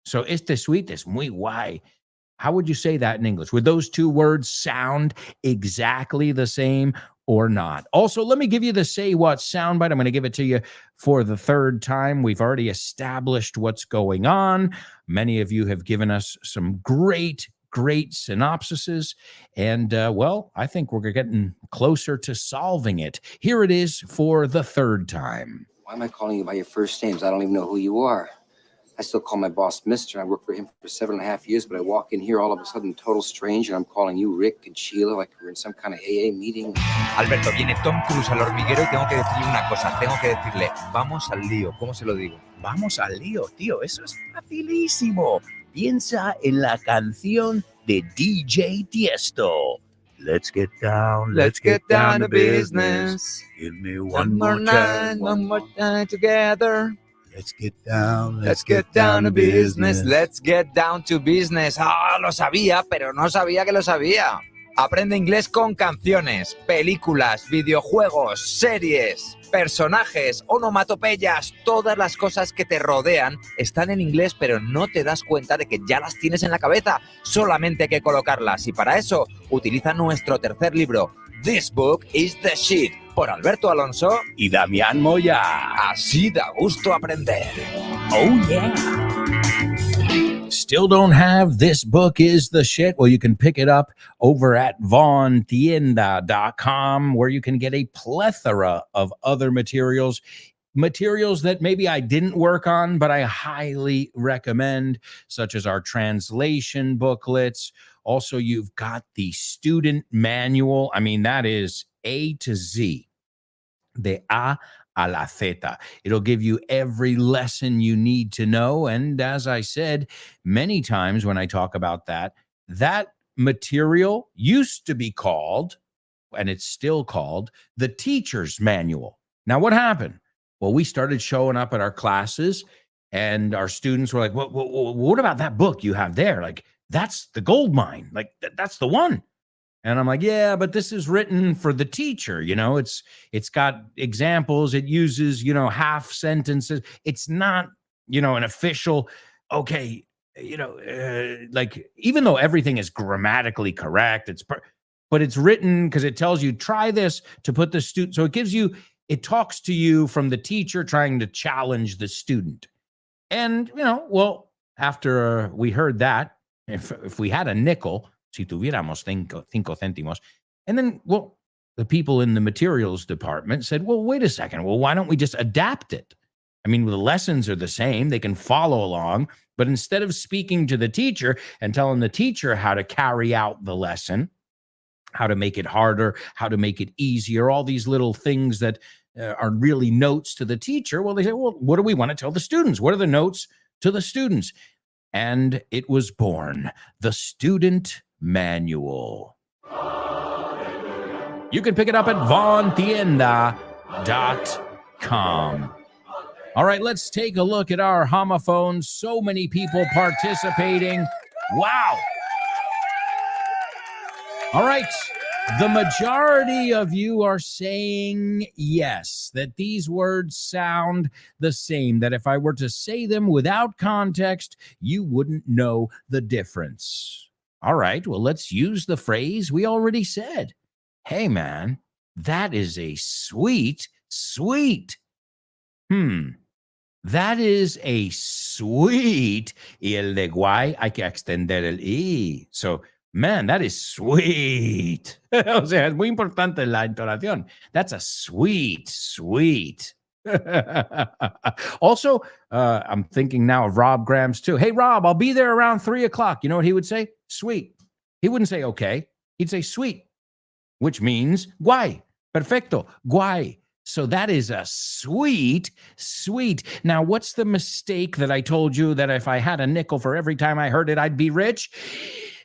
[SPEAKER 1] So este suite es muy guay. How would you say that in English? Would those 2 words sound exactly the same or not? Also, let me give you the Say What soundbite. I'm going to give it to you for the third time. We've already established what's going on. Many of you have given us some great synopsises. And, I think we're getting closer to solving it. Here it is for the third time.
[SPEAKER 4] Why am I calling you by your first names? I don't even know who you are. I still call my boss Mister. I worked for him for 7.5 years, but I walk in here all of a sudden total strange, and I'm calling you Rick and Sheila like we're in some kind of AA meeting.
[SPEAKER 5] Alberto, viene Tom Cruise al hormiguero y tengo que decirle una cosa. Tengo que decirle, vamos al lío. ¿Cómo se lo digo?
[SPEAKER 1] Vamos al lío, tío. Eso es facilísimo. Piensa en la canción de DJ Tiesto. Let's get down to business. Give me one more time
[SPEAKER 5] together.
[SPEAKER 1] Let's get down
[SPEAKER 5] to business. Let's get down to business. Ah, lo sabía, pero no sabía que lo sabía. Aprende inglés con canciones, películas, videojuegos, series, personajes, onomatopeyas. Todas las cosas que te rodean están en inglés, pero no te das cuenta de que ya las tienes en la cabeza. Solamente hay que colocarlas. Y para eso, utiliza nuestro tercer libro, This Book is the Shit, por Alberto Alonso
[SPEAKER 1] y Damián Moya.
[SPEAKER 5] Así da gusto aprender.
[SPEAKER 1] Oh, yeah. Still don't have This Book is the Shit? Well, you can pick it up over at vaughntienda.com, where you can get a plethora of other materials that maybe I didn't work on, but I highly recommend, such as our translation booklets. Also, you've got the student manual. I mean, that is A to Z, de A a la Z. It'll give you every lesson you need to know. And as I said many times when I talk about that material used to be called, and it's still called, the teacher's manual. Now, what happened? Well, we started showing up at our classes, and our students were like, what about that book you have there? Like, that's the gold mine. Like, that's the one. And I'm like, yeah, but this is written for the teacher. You know, it's got examples. It uses, half sentences. It's not, an official, okay, like, even though everything is grammatically correct, but it's written because it tells you, try this to put the student. So it talks to you from the teacher trying to challenge the student. And, well, after we heard that, if we had a nickel, si tuviéramos cinco céntimos, and then, well, the people in the materials department said, well, wait a second. Well, why don't we just adapt it? I mean, the lessons are the same. They can follow along. But instead of speaking to the teacher and telling the teacher how to carry out the lesson, how to make it harder, how to make it easier, all these little things that are really notes to the teacher. Well, they say, well, what do we want to tell the students? What are the notes to the students? And it was born, the Student Manual. You can pick it up at vaughntienda.com. All right, let's take a look at our homophones. So many people participating. Wow. All right. The majority of you are saying yes, that these words sound the same, that if I were to say them without context, you wouldn't know the difference. All right, well, let's use the phrase we already said. Hey, man, that is a sweet. That is a sweet. Y el de guay hay que extender el I. So, man, that is sweet. O sea, es muy importante la entonación. That's a sweet. Also, I'm thinking now of Rob Grams too. Hey, Rob, I'll be there around 3:00. You know what he would say? Sweet. He wouldn't say okay. He'd say sweet, which means guay. Perfecto. Guay. So that is a sweet. Now, what's the mistake that I told you that if I had a nickel for every time I heard it, I'd be rich?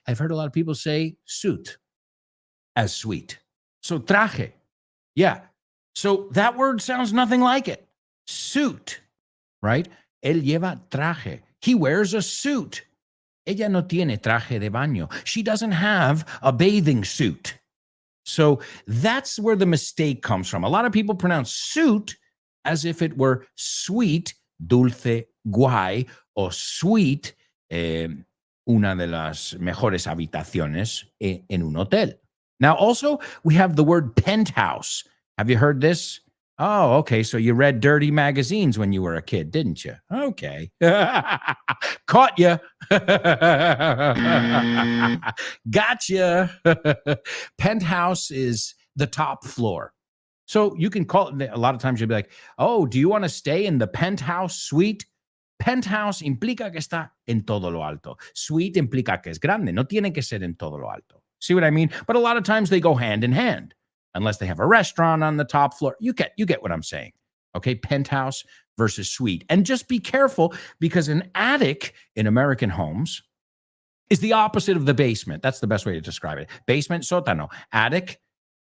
[SPEAKER 1] I've heard a lot of people say suit as sweet. So traje. Yeah. So that word sounds nothing like it. Suit, right? Él lleva traje. He wears a suit. Ella no tiene traje de baño. She doesn't have a bathing suit. So that's where the mistake comes from. A lot of people pronounce suit as if it were sweet, dulce, guay, or sweet, una de las mejores habitaciones en un hotel. Now, also, we have the word penthouse. Have you heard this? Oh, okay. So you read dirty magazines when you were a kid, didn't you? Okay. Caught you. Gotcha. Penthouse is the top floor. So you can call it, a lot of times you'll be like, oh, do you want to stay in the penthouse suite? Penthouse implica que está en todo lo alto. Suite implica que es grande. No tiene que ser en todo lo alto. See what I mean? But a lot of times they go hand in hand, unless they have a restaurant on the top floor. You get what I'm saying. Okay, penthouse versus suite. And just be careful, because an attic in American homes is the opposite of the basement. That's the best way to describe it. Basement, sótano. Attic,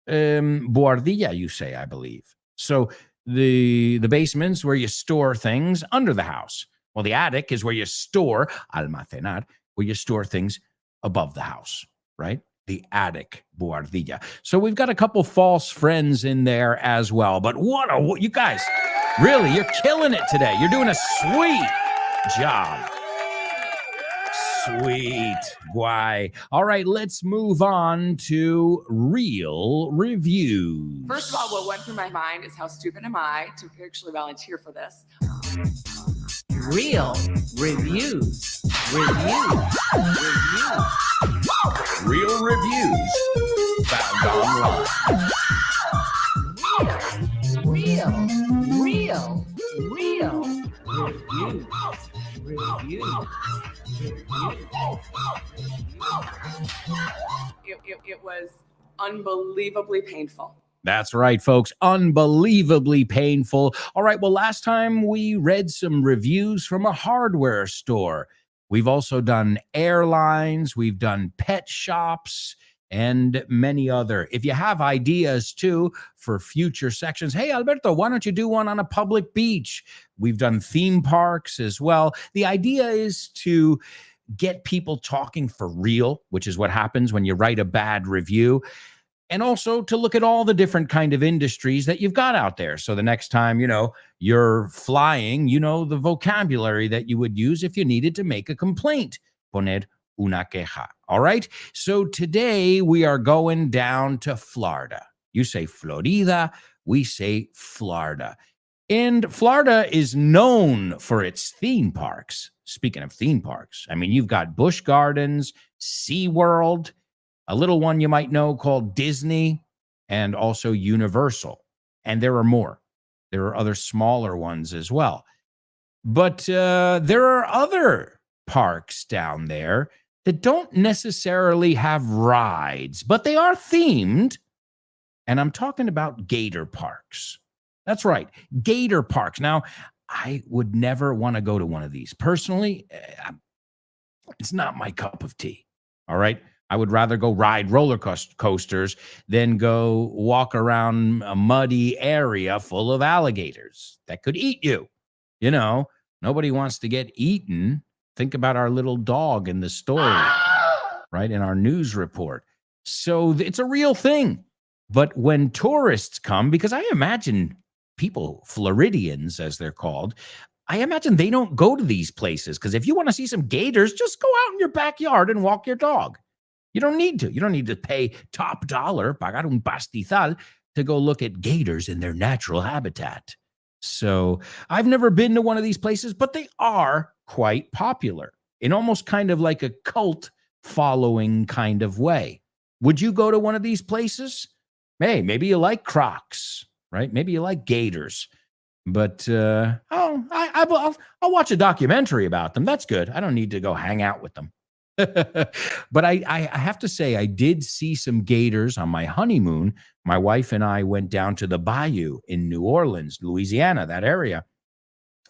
[SPEAKER 1] buhardilla, you say, I believe. So the basement's where you store things under the house. Well, the attic is where you store, almacenar, where you store things above the house, right? The attic, buhardilla. So we've got a couple false friends in there as well. But you guys, really, you're killing it today. You're doing a sweet job. Sweet. Why? All right, let's move on to real reviews.
[SPEAKER 10] First of all, what went through my mind is how stupid am I to actually volunteer for this?
[SPEAKER 3] Real reviews.
[SPEAKER 1] Real reviews found online.
[SPEAKER 3] Real
[SPEAKER 10] It was unbelievably painful.
[SPEAKER 1] That's right, folks. Unbelievably painful. All right, well, last time we read some reviews from a hardware store. We've also done airlines, we've done pet shops, and many other. If you have ideas, too, for future sections, hey, Alberto, why don't you do one on a public beach? We've done theme parks as well. The idea is to get people talking for real, which is what happens when you write a bad review. And also to look at all the different kind of industries that you've got out there. So the next time, you're flying, the vocabulary that you would use if you needed to make a complaint. Poner una queja. All right. So today we are going down to Florida. You say Florida, we say Florida. And Florida is known for its theme parks. Speaking of theme parks, I mean, you've got Busch Gardens, SeaWorld, a little one you might know called Disney, and also Universal. And there are more. There are other smaller ones as well. But there are other parks down there that don't necessarily have rides, but they are themed. And I'm talking about gator parks. That's right, gator parks. Now, I would never want to go to one of these. Personally, it's not my cup of tea. All right? I would rather go ride roller coasters than go walk around a muddy area full of alligators that could eat you. Nobody wants to get eaten. Think about our little dog in the story, right? In our news report. So it's a real thing. But when tourists come, because I imagine people, Floridians as they're called, I imagine they don't go to these places, because if you want to see some gators, just go out in your backyard and walk your dog. You don't need to. You don't need to pay top dollar, pagar un pastizal, to go look at gators in their natural habitat. So I've never been to one of these places, but they are quite popular in almost kind of like a cult following kind of way. Would you go to one of these places? Hey, maybe you like Crocs, right? Maybe you like gators. But I'll watch a documentary about them. That's good. I don't need to go hang out with them. But I have to say, I did see some gators on my honeymoon. My wife and I went down to the bayou in New Orleans, Louisiana, that area.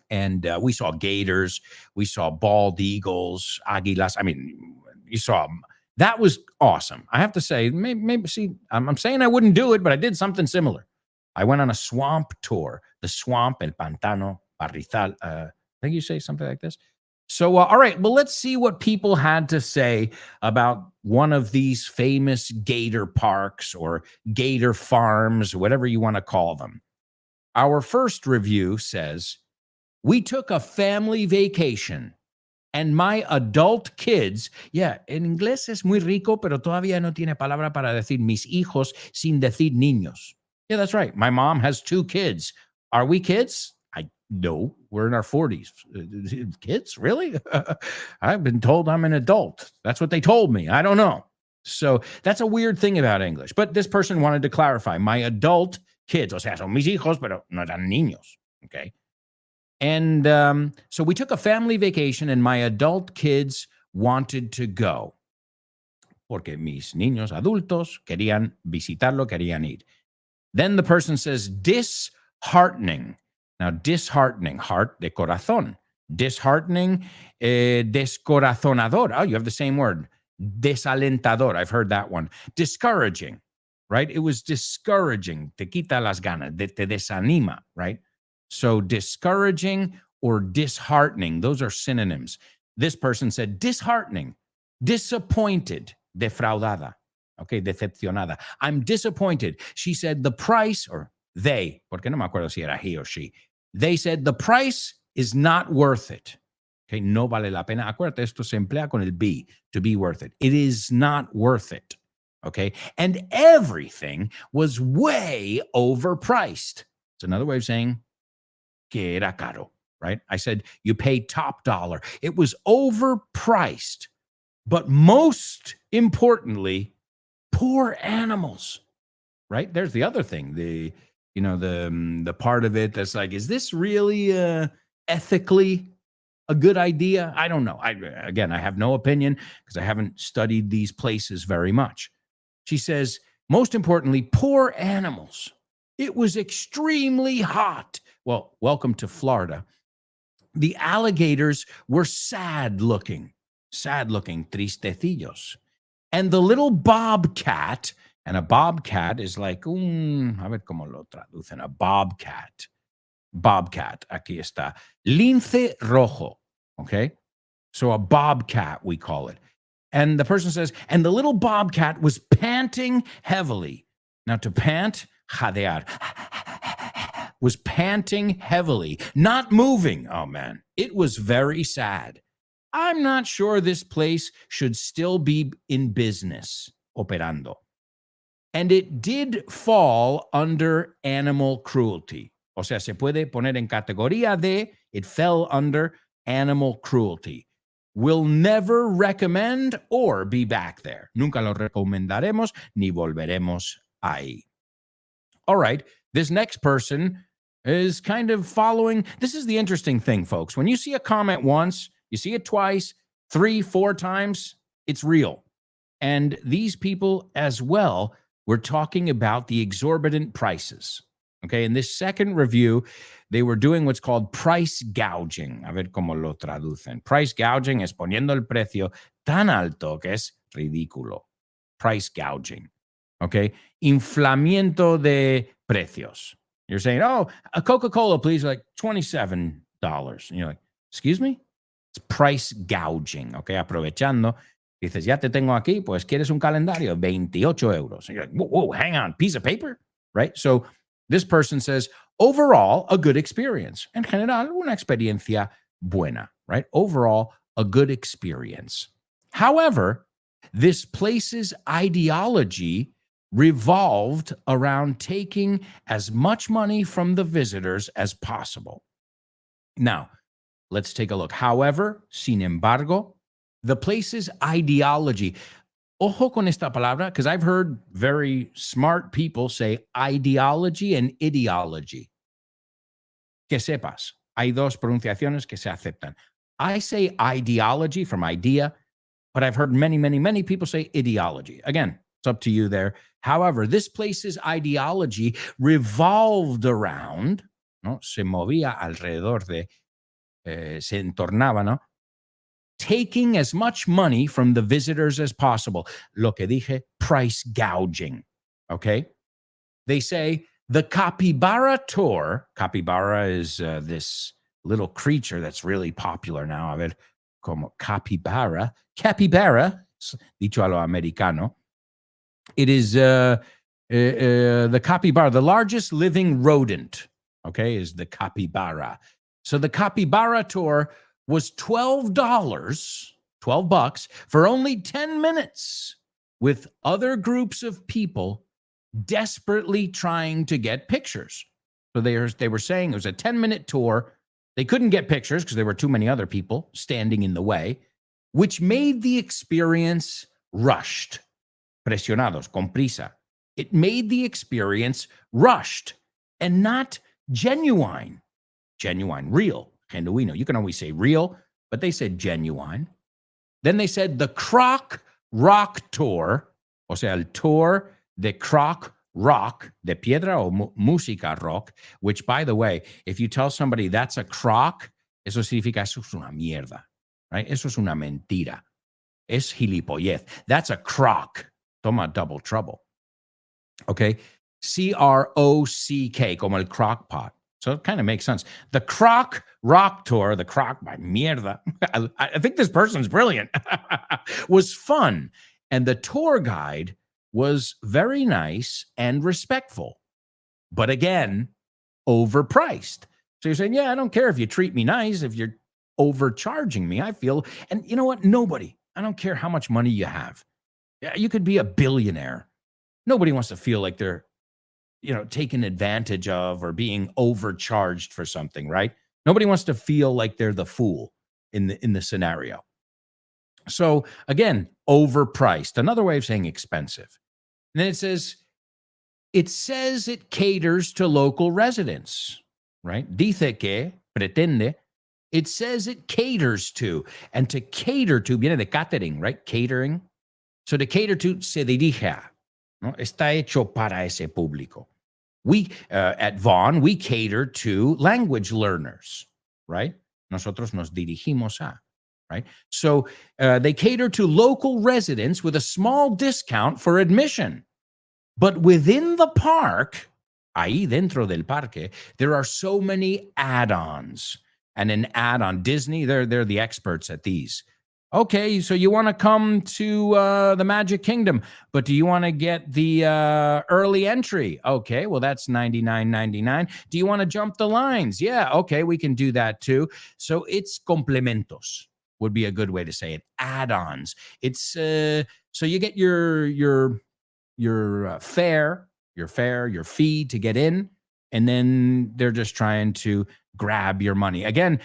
[SPEAKER 1] And we saw gators. We saw bald eagles, águilas. I mean, you saw them. That was awesome. I have to say, maybe see, I'm saying I wouldn't do it, but I did something similar. I went on a swamp tour, the swamp, El Pantano, Barrizal. I think you say something like this. So, all right, well, let's see what people had to say about one of these famous gator parks or gator farms, whatever you want to call them. Our first review says, we took a family vacation and my adult kids, en inglés es muy rico, pero todavía no tiene palabra para decir mis hijos sin decir niños. Yeah, that's right. My mom has 2 kids. Are we kids? No, we're in our 40s. Kids, really? I've been told I'm an adult. That's what they told me. I don't know. So that's a weird thing about English. But this person wanted to clarify. My adult kids, o sea, son mis hijos, pero no eran niños. Okay. And so we took a family vacation and my adult kids wanted to go. Porque mis niños adultos querían visitarlo, querían ir. Then the person says, disheartening. Now, disheartening, heart de corazón. Disheartening, descorazonador. Oh, you have the same word. Desalentador. I've heard that one. Discouraging, right? It was discouraging. Te quita las ganas. Te desanima, right? So discouraging or disheartening, those are synonyms. This person said disheartening, disappointed, defraudada. Okay, decepcionada. I'm disappointed. She said the price, or they, porque no me acuerdo si era he or she. They said the price is not worth it. Okay, no vale la pena. Acuérdate, esto se emplea con el be, to be worth it. It is not worth it. Okay, and everything was way overpriced. It's another way of saying que era caro, right? I said you paid top dollar. It was overpriced, but most importantly, poor animals, right? There's the other thing, the part of it that's like, is this really ethically a good idea? I don't know. I have no opinion because I haven't studied these places very much. She says, most importantly, poor animals. It was extremely hot. Well, welcome to Florida. The alligators were sad looking, tristecillos. And the little bobcat, and a bobcat is like, a ver cómo lo traducen, a bobcat. Bobcat, aquí está. Lince rojo, okay? So a bobcat, we call it. And the person says, and the little bobcat was panting heavily. Now to pant, jadear, was panting heavily, not moving. Oh man, it was very sad. I'm not sure this place should still be in business, operando. And it did fall under animal cruelty. O sea, se puede poner en categoría de, it fell under animal cruelty. Will never recommend or be back there. Nunca lo recomendaremos ni volveremos ahí. All right, this next person is kind of following. This is the interesting thing, folks. When you see a comment once, you see it twice, 3, 4 times, it's real. And these people as well were talking about the exorbitant prices. Okay, in this second review, they were doing what's called price gouging. A ver cómo lo traducen. Price gouging es poniendo el precio tan alto que es ridículo. Price gouging. Okay, inflamiento de precios. You're saying, oh, a Coca-Cola, please, like $27. And you're like, excuse me? It's price gouging, okay? Aprovechando. Dices, ya te tengo aquí, pues quieres un calendario, 28 euros. And you're like, whoa, hang on, piece of paper, right? So this person says, overall, a good experience. En general, una experiencia buena, right? Overall, a good experience. However, this place's ideology revolved around taking as much money from the visitors as possible. Now, let's take a look. However, sin embargo, the place's ideology. Ojo con esta palabra, because I've heard very smart people say ideology and ideology. Que sepas, hay dos pronunciaciones que se aceptan. I say ideology from idea, but I've heard many people say ideology. Again, it's up to you there. However, this place's ideology revolved around, ¿no? Se movía alrededor de, se entornaba, ¿no? Taking as much money from the visitors as possible. Lo que dije, price gouging, okay? They say the capybara tour, capybara is this little creature that's really popular now. A ver, como capybara, dicho a lo americano. It is the capybara, the largest living rodent, okay, is the capybara. So the capybara tour was $12 for only 10 minutes with other groups of people desperately trying to get pictures. So they were saying it was a 10-minute tour. They couldn't get pictures because there were too many other people standing in the way, which made the experience rushed. Presionados, con prisa. It made the experience rushed and not genuine. genuine, real, genuino. You can always say real, but they said genuine. Then they said the Croc Rock Tour, o sea, el tour de Croc Rock, de piedra o música rock, which, by the way, if you tell somebody that's a croc, eso significa eso es una mierda, right? Eso es una mentira. Es gilipollez. That's a croc. Toma double trouble. Okay? C-R-O-C-K, como el crock pot. So it kind of makes sense. The Croc Rock Tour, the Croc by mierda, I think this person's brilliant, was fun. And the tour guide was very nice and respectful. But again, overpriced. So you're saying, yeah, I don't care if you treat me nice, if you're overcharging me, I feel. And you know what? Nobody, I don't care how much money you have. Yeah, you could be a billionaire. Nobody wants to feel like they're, taken advantage of or being overcharged for something, right? Nobody wants to feel like they're the fool in the scenario. So again, overpriced. Another way of saying expensive. And then it says it caters to local residents, right? Dice que, pretende. It says it caters to. And to cater to, viene de catering, right? Catering. So to cater to, se dirige a. ¿No? Está hecho para ese público. We, at Vaughn, we cater to language learners, right? Nosotros nos dirigimos a, right? So they cater to local residents with a small discount for admission. But within the park, ahí dentro del parque, there are so many add-ons. And an add-on, Disney, they're the experts at these. Okay, so you want to come to the Magic Kingdom, but do you want to get the early entry? Okay, well, that's $99.99. Do you want to jump the lines? Yeah, okay, we can do that too. So it's complementos would be a good way to say it. Add-ons. It's so you get your fare, your fee to get in, and then they're just trying to grab your money. Again,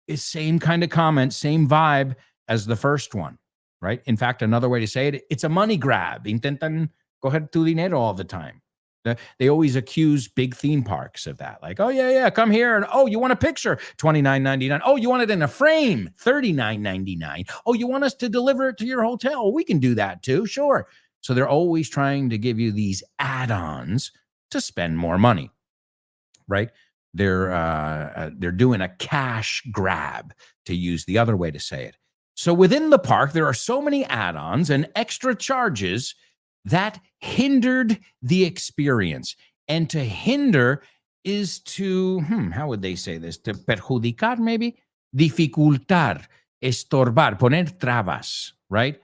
[SPEAKER 1] it's same kind of comment, same vibe as the first one, right? In fact, another way to say it, it's a money grab. Intentan coger tu dinero all the time. They always accuse big theme parks of that. Like, oh, yeah, come here. And, oh, you want a picture? $29.99. Oh, you want it in a frame? $39.99. Oh, you want us to deliver it to your hotel? We can do that too. Sure. So they're always trying to give you these add-ons to spend more money, right? They're doing a cash grab, to use the other way to say it. So within the park, there are so many add-ons and extra charges that hindered the experience. And to hinder is to, how would they say this? To perjudicar, maybe? Dificultar, estorbar, poner trabas, right?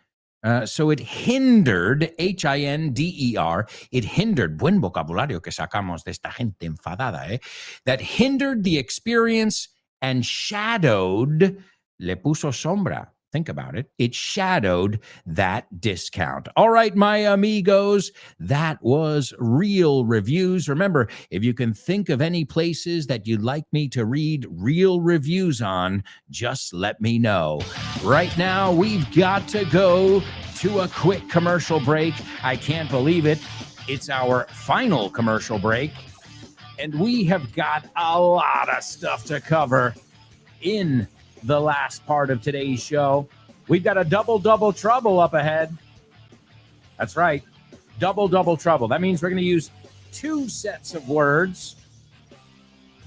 [SPEAKER 1] So it hindered, H-I-N-D-E-R, it hindered, buen vocabulario que sacamos de esta gente enfadada, that hindered the experience and shadowed, le puso sombra. Think about it. It shadowed that discount. All right, my amigos, that was Real Reviews. Remember, if you can think of any places that you'd like me to read real reviews on, just let me know. Right now, we've got to go to a quick commercial break. I can't believe it. It's our final commercial break, and we have got a lot of stuff to cover in the last part of today's show. We've got a double trouble up ahead. That's right. Double trouble. That means we're going to use two sets of words.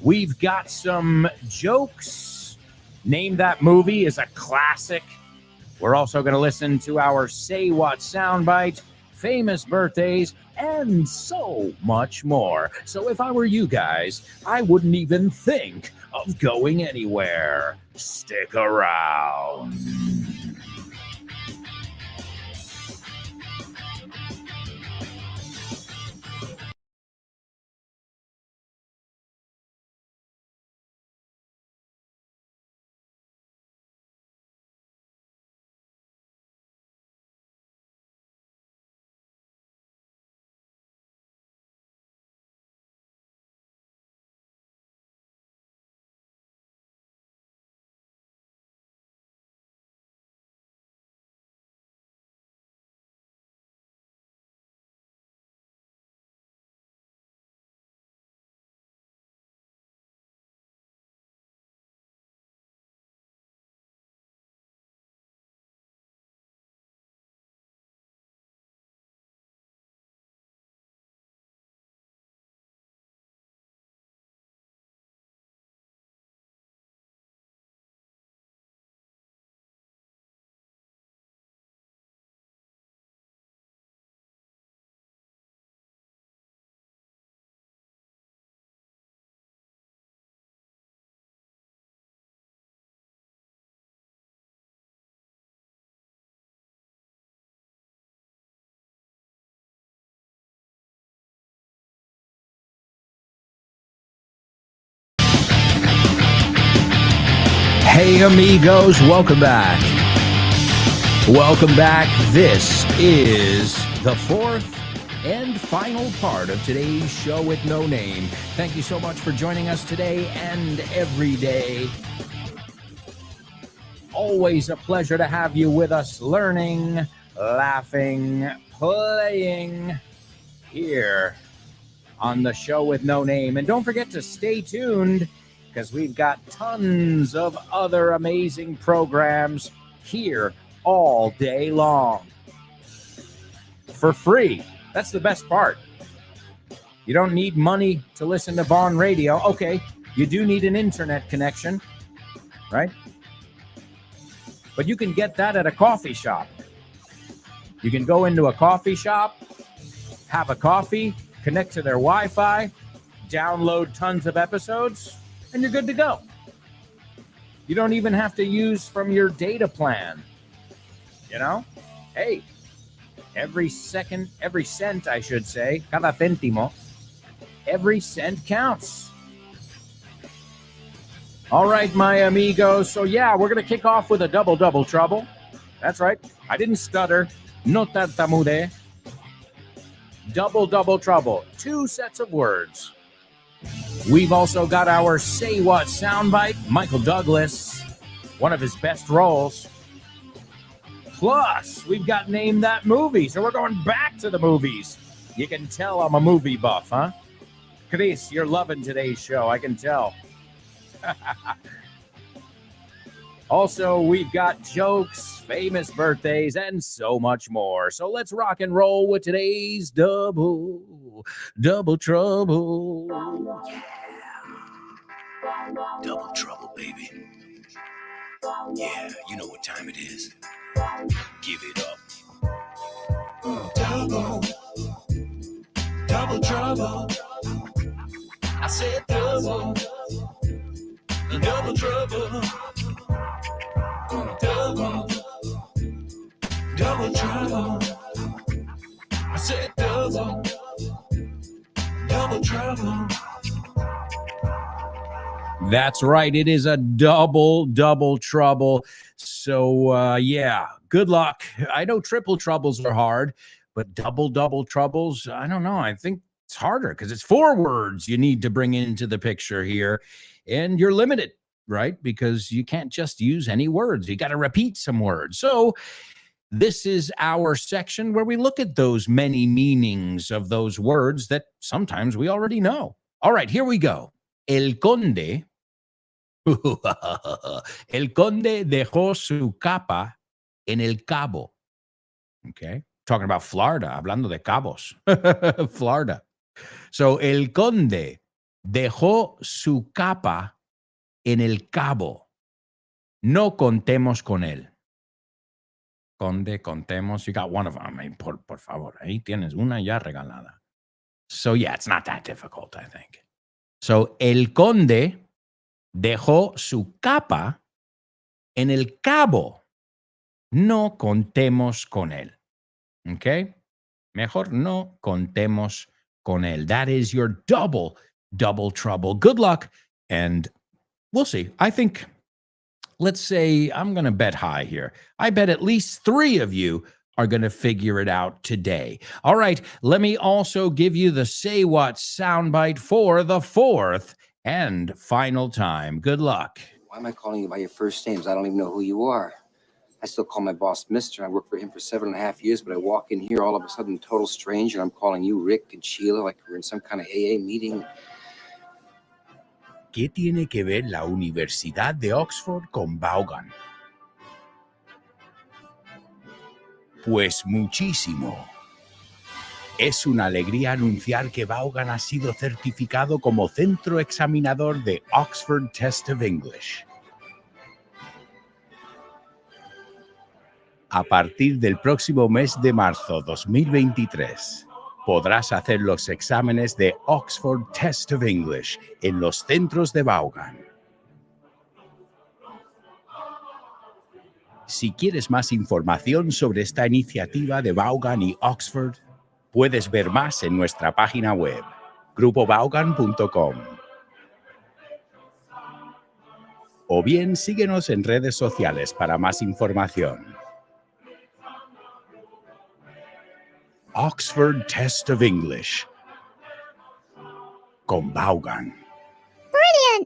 [SPEAKER 1] We've got some jokes. Name That Movie is a classic. We're also going to listen to our Say What soundbite, famous birthdays, and so much more. So if I were you guys, I wouldn't even think of going anywhere. Stick around. Hey, amigos, welcome back. Welcome back. This is the fourth and final part of today's show with no name. Thank you so much for joining us today and every day. Always a pleasure to have you with us, learning, laughing, playing here on the show with no name. And don't forget to stay tuned, because we've got tons of other amazing programs here all day long for free. That's the best part. You don't need money to listen to Vaughn Radio. Okay, you do need an internet connection, right? But you can get that at a coffee shop. You can go into a coffee shop, have a coffee, connect to their Wi-Fi, download tons of episodes, and you're good to go. You don't even have to use from your data plan. You know? Hey, every cent, I should say, cada céntimo, every cent counts. All right, my amigos. So yeah, we're going to kick off with a double trouble. That's right. I didn't stutter. No tartamude. Double trouble. 2 sets of words. We've also got our Say What soundbite. Michael Douglas, one of his best roles. Plus, we've got Name That Movie. So we're going back to the movies. You can tell I'm a movie buff, huh? Chris, you're loving today's show. I can tell. Also, we've got jokes, famous birthdays, and so much more. So let's rock and roll with today's double trouble. Yeah. Double trouble, baby. Yeah, you know what time it is. Give it up. Double trouble. I said double trouble. Double trouble. I said double trouble. That's right. It is a double trouble. So, yeah, good luck. I know triple troubles are hard, but double troubles, I don't know. I think it's harder because it's 4 words you need to bring into the picture here. And you're limited, right? Because you can't just use any words. You got to repeat some words. So this is our section where we look at those many meanings of those words that sometimes we already know. All right, here we go. El conde. El conde dejó su capa en el cabo. Okay. Talking about Florida, hablando de cabos. Florida. So, el conde dejó su capa en el cabo. No contemos con él. Conde, contemos. You got one of them. I mean, por favor. Ahí tienes una ya regalada. So, yeah, it's not that difficult, I think. So, el conde dejó su capa en el cabo. No contemos con él. Okay? Mejor no contemos con él. That is your double trouble. Good luck, and we'll see. I think, let's say, I'm going to bet high here. I bet at least 3 of you are going to figure it out today. All right, let me also give you the Say What soundbite for the 4th and final time. Good luck.
[SPEAKER 4] Why am I calling you by your first names? I don't even know who you are. I still call my boss Mister. I worked for him for 7.5 years, but I walk in here all of a sudden, total stranger, and I'm calling you Rick and Sheila like we're in some kind of AA meeting.
[SPEAKER 1] ¿Qué tiene que ver la Universidad de Oxford con Vaughan? Pues muchísimo. Es una alegría anunciar que Vaughan ha sido certificado como centro examinador de Oxford Test of English. A partir del próximo mes de marzo 2023, podrás hacer los exámenes de Oxford Test of English en los centros de Vaughan. Si quieres más información sobre esta iniciativa de Vaughan y Oxford, puedes ver más en nuestra página web, grupovaughan.com. o bien síguenos en redes sociales para más información. Oxford Test of English con Vaughan.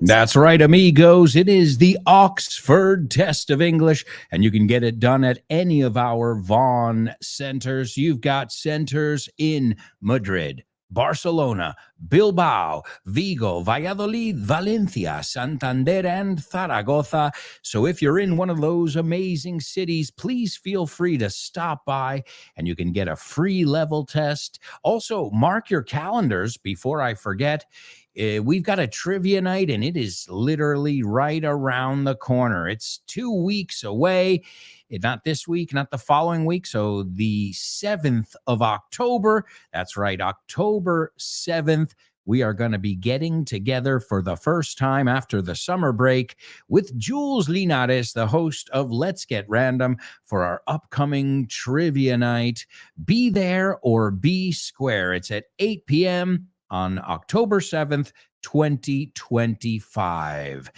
[SPEAKER 1] That's right, amigos. It is the Oxford Test of English, and you can get it done at any of our Vaughan centers. You've got centers in Madrid, Barcelona, Bilbao, Vigo, Valladolid, Valencia, Santander, and Zaragoza. So if you're in one of those amazing cities, please feel free to stop by and you can get a free level test. Also, mark your calendars before I forget. We've got a trivia night, and it is literally right around the corner. It's 2 weeks away. Not this week, not the following week. So the 7th of October, that's right, October 7th, we are going to be getting together for the first time after the summer break with Jules Linares, the host of Let's Get Random, for our upcoming trivia night. Be there or be square. It's at 8 p.m. on October 7th, 2025.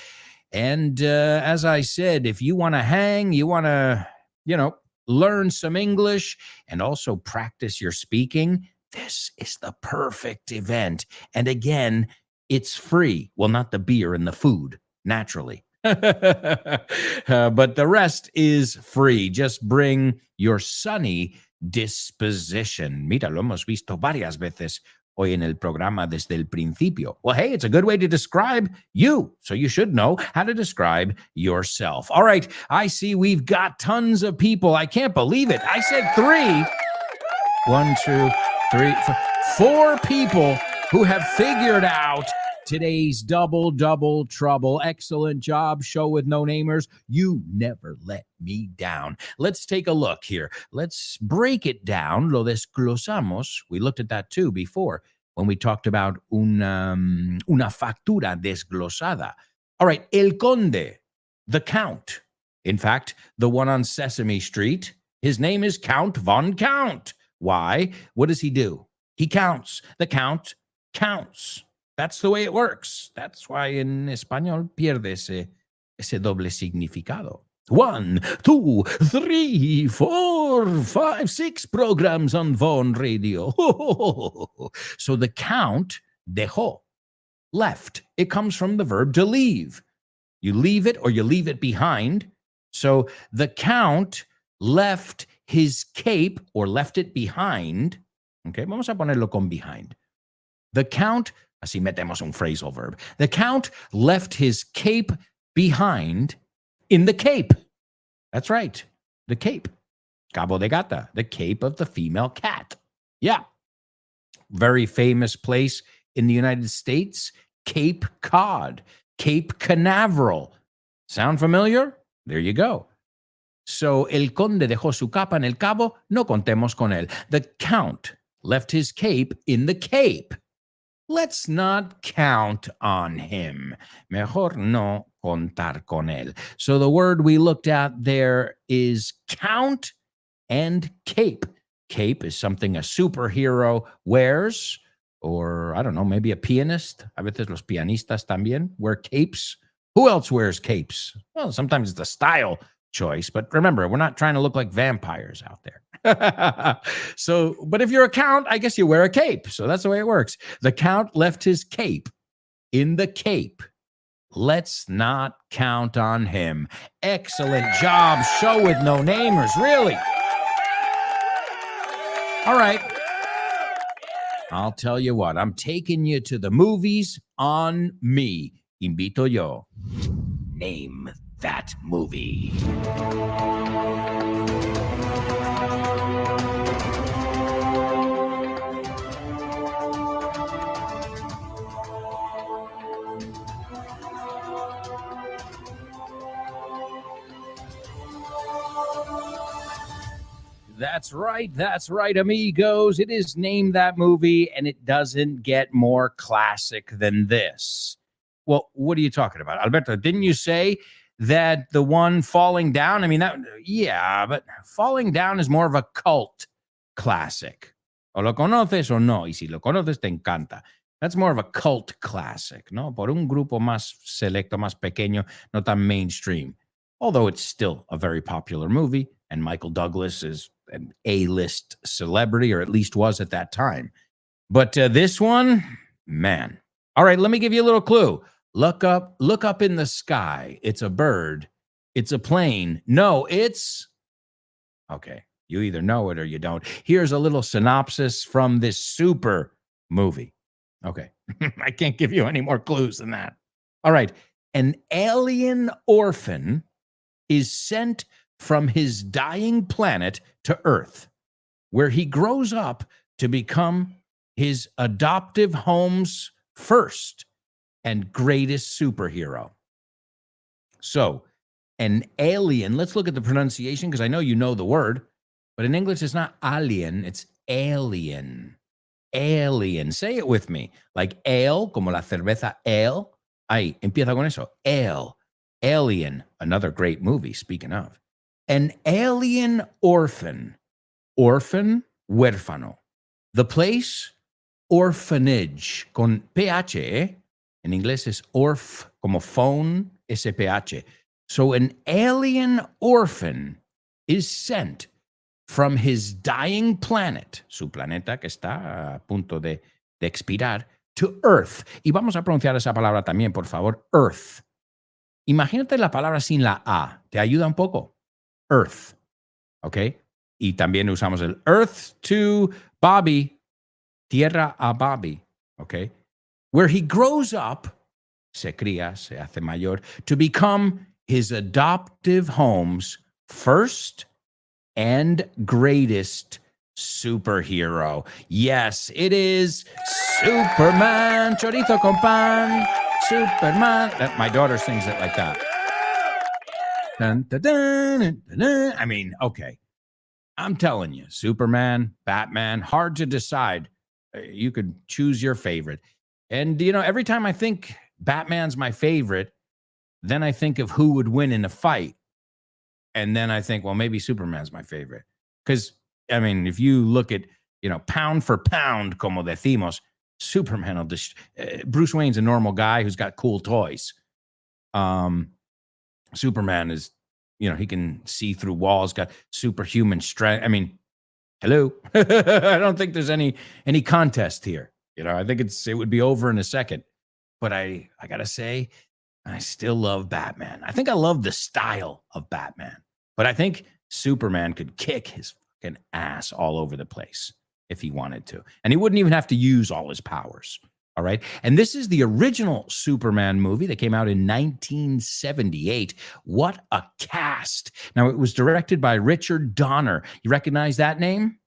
[SPEAKER 1] And as I said, if you want to hang, you want to, learn some English and also practice your speaking, this is the perfect event. And again, it's free. Well, not the beer and the food, naturally. But the rest is free. Just bring your sunny disposition. Mira, lo hemos visto varias veces hoy en el programa desde el principio. Well, hey, it's a good way to describe you, so you should know how to describe yourself. All right, I see we've got tons of people. I can't believe it. I said 3. 1, 2, 3, 4 people who have figured out today's double trouble. Excellent job, show with no namers. You never let me down. Let's take a look here. Let's break it down. Lo desglosamos. We looked at that too before when we talked about una factura desglosada. All right, El Conde, the Count. In fact, the one on Sesame Street, his name is Count Von Count. Why? What does he do? He counts. The Count counts. That's the way it works. That's why in español pierde ese doble significado. 1, 2, 3, 4, 5, 6 programs on Vaughan Radio. So the Count, dejó, left. It comes from the verb to leave. You leave it or you leave it behind. So the Count left his cape or left it behind. Okay, vamos a ponerlo con behind. The Count, así metemos un phrasal verb. The Count left his cape behind in the cape. That's right, the cape. Cabo de gata, the cape of the female cat. Yeah. Very famous place in the United States, Cape Cod, Cape Canaveral. Sound familiar? There you go. So, el conde dejó su capa en el cabo, no contemos con él. The Count left his cape in the cape. Let's not count on him. Mejor no contar con él. So the word we looked at there is count and cape. Cape is something a superhero wears, or I don't know, maybe a pianist. A veces los pianistas también wear capes. Who else wears capes? Well, sometimes it's a style choice, but remember, we're not trying to look like vampires out there. So, but if you're a count, I guess you wear a cape. So that's the way it works. The Count left his cape in the cape. Let's not count on him. Excellent job. Show with no namers, really. All right. I'll tell you what, I'm taking you to the movies on me. Invito yo. Name that movie. That's right, amigos. It is Name That Movie, and it doesn't get more classic than this. Well, what are you talking about? Alberto, didn't you say that the one falling down? I mean, yeah, but falling down is more of a cult classic. O lo conoces o no, y si lo conoces, te encanta. That's more of a cult classic, ¿no? Por un grupo más selecto, más pequeño, no tan mainstream. Although it's still a very popular movie, and Michael Douglas is an A-list celebrity, or at least was at that time. But this one, man. All right, let me give you a little clue. Look up in the sky. It's a bird. It's a plane. No, it's... Okay, you either know it or you don't. Here's a little synopsis from this super movie. Okay, I can't give you any more clues than that. All right, an alien orphan is sent from his dying planet to Earth, where he grows up to become his adoptive home's first and greatest superhero. So, an alien, let's look at the pronunciation because I know you know the word, but in English it's not alien, it's alien. Alien. Say it with me. Like ale, como la cerveza ale. Ahí, empieza con eso. Ale. Alien. Another great movie, speaking of. An alien orphan. Orphan, huérfano. The place, orphanage, con PH, ¿eh? En inglés es orf, como phone, SPH. So an alien orphan is sent from his dying planet, su planeta que está a punto de expirar, to Earth. Y vamos a pronunciar esa palabra también, por favor, Earth. Imagínate la palabra sin la A. ¿Te ayuda un poco? Earth. ¿Ok? Y también usamos el Earth to Bobby, tierra a Bobby. ¿Ok? Where he grows up, se cría, se hace mayor, to become his adoptive home's first and greatest superhero. Yes, it is Superman. Chorizo con pan. Superman. My daughter sings it like that. Dun, dun, dun, dun, dun, dun. I mean, okay. I'm telling you, Superman, Batman, hard to decide. You could choose your favorite. And, you know, every time I think Batman's my favorite, then I think of who would win in a fight. And then I think, well, maybe Superman's my favorite. Because, I mean, if you look at, you know, pound for pound, como decimos, Superman will just... Bruce Wayne's a normal guy who's got cool toys. Superman is, you know, he can see through walls, got superhuman strength. I mean, hello. I don't think there's any contest here. You know, I think it would be over in a second. But I got to say, I still love Batman. I think I love the style of Batman. But I think Superman could kick his fucking ass all over the place if he wanted to. And he wouldn't even have to use all his powers. All right. And this is the original Superman movie that came out in 1978. What a cast. Now, it was directed by Richard Donner. You recognize that name?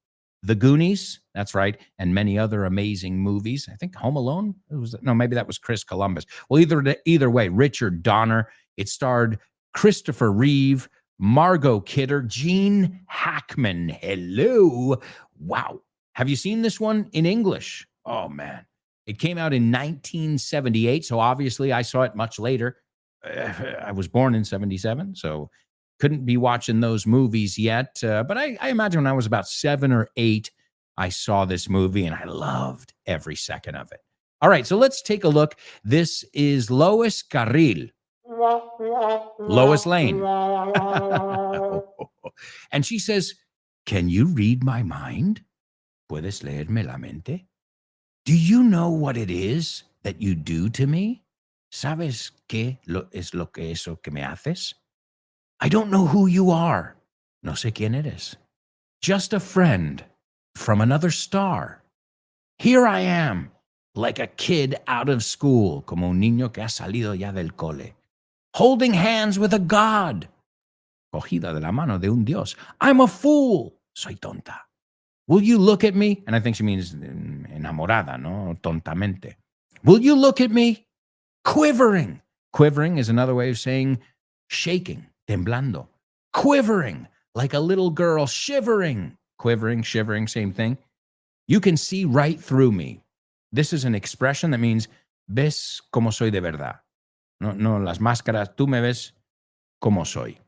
[SPEAKER 1] The Goonies. That's right. And many other amazing movies. I think Home Alone. Maybe that was Chris Columbus. Well, either way, Richard Donner. It starred Christopher Reeve, Margot Kidder, Gene Hackman. Hello. Wow. Have you seen this one in English? Oh, man. It came out in 1978, so obviously I saw it much later. I was born in 77, so couldn't be watching those movies yet. But I imagine when I was about 7 or 8, I saw this movie, and I loved every second of it. All right, so let's take a look. This is Lois Carril. Lois Lane. And she says, "Can you read my mind? ¿Puedes leerme la mente? Do you know what it is that you do to me? ¿Sabes qué es lo que eso que me haces? I don't know who you are. No sé quién eres. Just a friend from another star. Here I am, like a kid out of school, como un niño que ha salido ya del cole, holding hands with a god. Cogida de la mano de un Dios. I'm a fool. Soy tonta. Will you look at me?" And I think she means enamorada, no? Tontamente. "Will you look at me? Quivering." Quivering is another way of saying shaking, temblando. Quivering, like a little girl shivering. Quivering, shivering, same thing. "You can see right through me." This is an expression that means, ves como soy de verdad. No las máscaras, tú me ves como soy.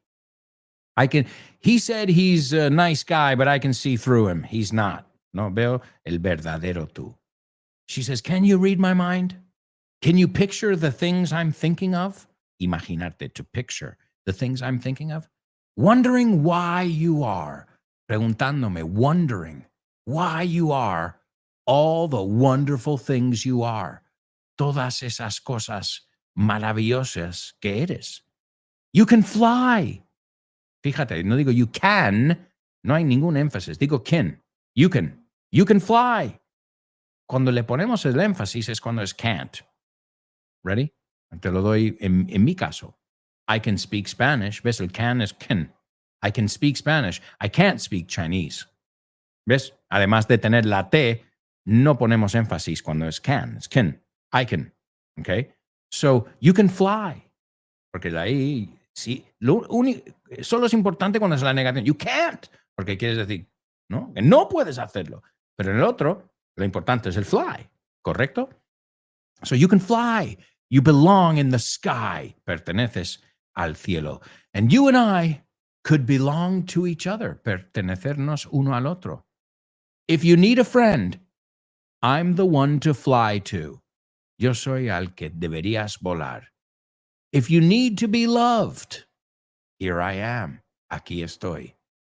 [SPEAKER 1] He said he's a nice guy, but I can see through him. He's not. No veo el verdadero tú. She says, can you read my mind? Can you picture the things I'm thinking of? Imaginarte, to picture the things I'm thinking of. Wondering why you are. Preguntándome, wondering why you are all the wonderful things you are. Todas esas cosas maravillosas que eres. You can fly. Fíjate, no digo you can, no hay ningún énfasis, digo can. You can fly. Cuando le ponemos el énfasis es cuando es can't. Ready? Te lo doy en mi caso. I can speak Spanish. ¿Ves? El can es can. I can speak Spanish. I can't speak Chinese. ¿Ves? Además de tener la T, no ponemos énfasis cuando es can. Es can. I can. Okay? So, you can fly. Porque la I, sí, solo es importante cuando es la negación. You can't. Porque quieres decir, ¿no? Que no puedes hacerlo. Pero en el otro, lo importante es el fly. ¿Correcto? So you can fly. You belong in the sky. Perteneces al cielo. And you and I could belong to each other. Pertenecernos uno al otro. If you need a friend, I'm the one to fly to. Yo soy al que deberías volar. If you need to be loved, here I am. Aquí estoy.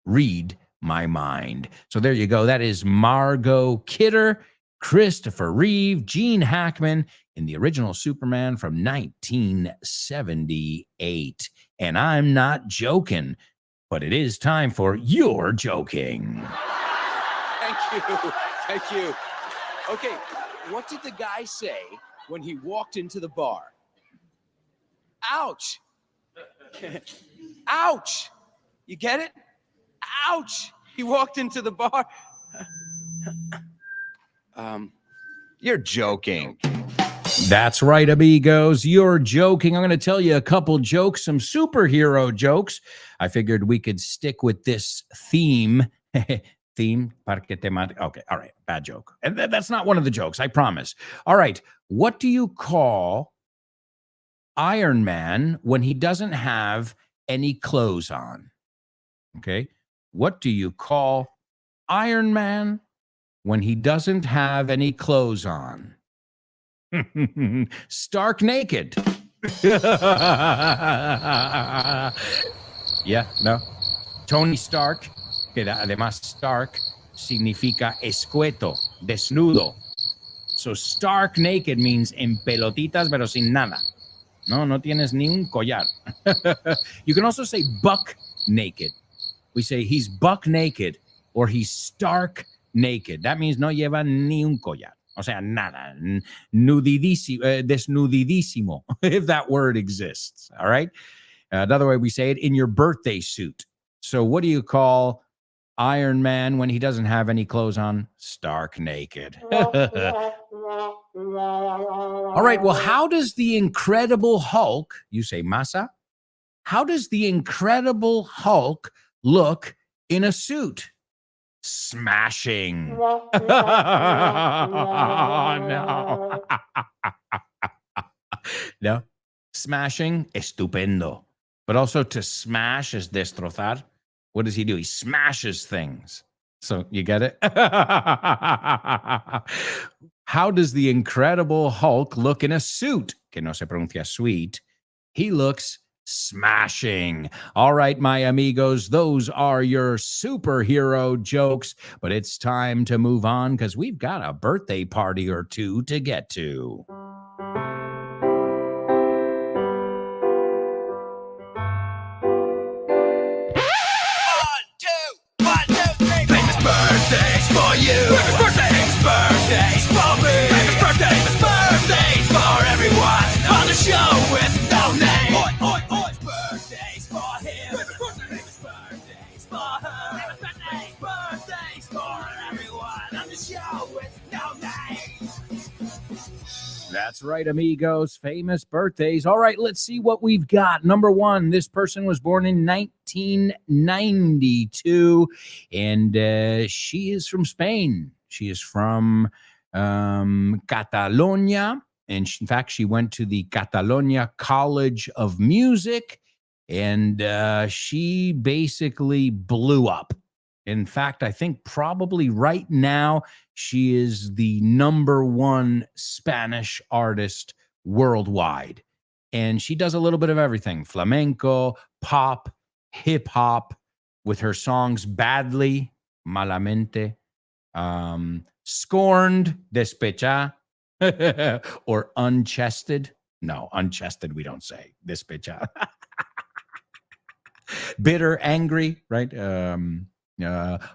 [SPEAKER 1] Read my mind. So there you go. That is Margot Kidder, Christopher Reeve, Gene Hackman in the original Superman from 1978. And I'm not joking, but it is time for You're Joking.
[SPEAKER 3] Thank you. Thank you. Okay, what did the guy say when he walked into the bar? Ouch. Ouch. You get it? Ouch. He walked into the bar. You're joking.
[SPEAKER 1] That's right, amigos. You're joking. I'm going to tell you a couple jokes, some superhero jokes. I figured we could stick with this theme. Theme. Okay, all right. Bad joke. And that's not one of the jokes, I promise. All right. What do you call Iron Man when he doesn't have any clothes on? Okay. What do you call Iron Man when he doesn't have any clothes on? Stark naked. Yeah, no. Tony Stark, que además Stark significa escueto, desnudo. So stark naked means en pelotitas pero sin nada. No tienes ni un collar. You can also say buck naked. We say he's buck naked or he's stark naked. That means no lleva ni un collar. O sea, nada. Desnudidísimo, if that word exists. All right? Another way we say it, in your birthday suit. So what do you call Iron Man when he doesn't have any clothes on? Stark naked. All right, well, how does the Incredible Hulk, you say Masa? How does the Incredible Hulk look in a suit? Smashing. No. No. Smashing, estupendo. But also to smash is destrozar. What does he do? He smashes things. So you get it? How does the Incredible Hulk look in a suit? Que no se pronuncia sweet. He looks smashing. All right, my amigos, those are your superhero jokes, but it's time to move on because we've got a birthday party or two to get to.
[SPEAKER 3] Birthdays for you. Birthdays for me. Birthdays for everyone on the show with no name. Birthdays for him. Birthdays for her. Birthdays for everyone on the show with no name.
[SPEAKER 1] That's right, amigos. Famous birthdays. All right, let's see what we've got. Number one, this person was born in 1992, and she is from Spain. She is from Catalonia, and in fact, she went to the Catalonia College of Music, and she basically blew up. In fact, I think probably right now she is the #1 Spanish artist worldwide. And she does a little bit of everything: flamenco, pop, hip hop, with her songs Badly, Malamente, Scorned, Despecha, or Unchested. No, unchested, we don't say. Despecha. Bitter, angry, right?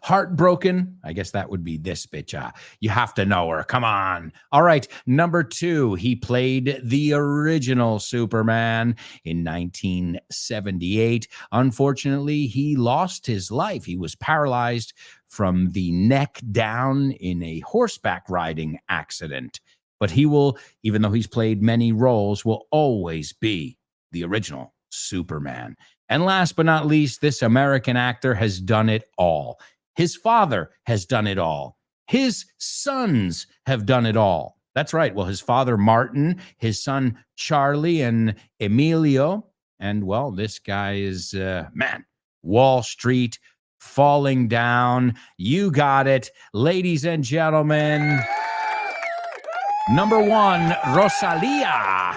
[SPEAKER 1] Heartbroken. I guess that would be Despecha. You have to know her. Come on. All right. #2, he played the original Superman in 1978. Unfortunately, he lost his life. He was paralyzed from the neck down in a horseback riding accident. But he will, even though he's played many roles, will always be the original Superman. And last but not least, this American actor has done it all. His father has done it all. His sons have done it all. That's right. Well, his father, Martin, his son, Charlie, and Emilio. And, well, this guy is, Wall Street, Falling Down. You got it. Ladies and gentlemen, #1, Rosalia.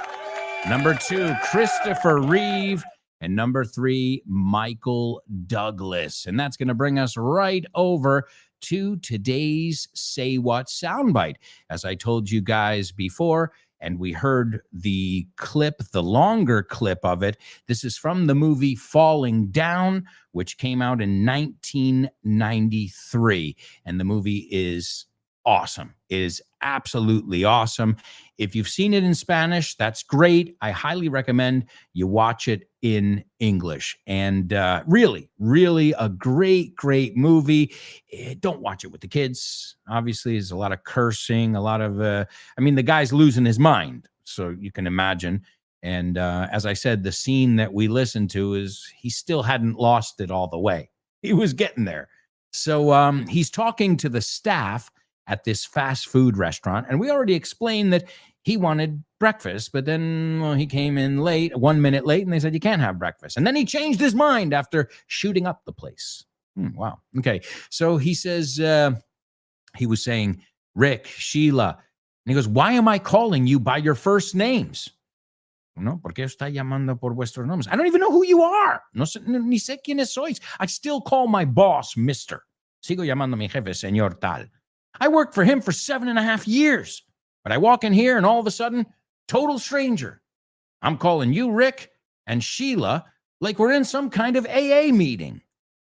[SPEAKER 1] #2, Christopher Reeve. And #3, Michael Douglas. And that's going to bring us right over to today's Say What soundbite. As I told you guys before, and we heard the clip, the longer clip of it. This is from the movie Falling Down, which came out in 1993. And the movie is awesome. It is absolutely awesome. If you've seen it in Spanish, that's great. I highly recommend you watch it in English. And really, really a great, great movie. Don't watch it with the kids. Obviously, there's a lot of cursing, a lot of, the guy's losing his mind. So you can imagine. And as I said, the scene that we listened to is he still hadn't lost it all the way. He was getting there. So he's talking to the staff at this fast food restaurant. And we already explained that he wanted breakfast, but then he came in late, 1 minute late, and they said, you can't have breakfast. And then he changed his mind after shooting up the place. Wow. Okay. So he says, he was saying, Rick, Sheila. And he goes, why am I calling you by your first names? No, porque está llamando por vuestros nombres. I don't even know who you are. No sé, ni sé quiénes sois. I still call my boss, Mr. Sigo llamando a mi jefe, señor tal. I worked for him for 7.5 years, but I walk in here and all of a sudden, total stranger. I'm calling you Rick and Sheila like we're in some kind of AA meeting.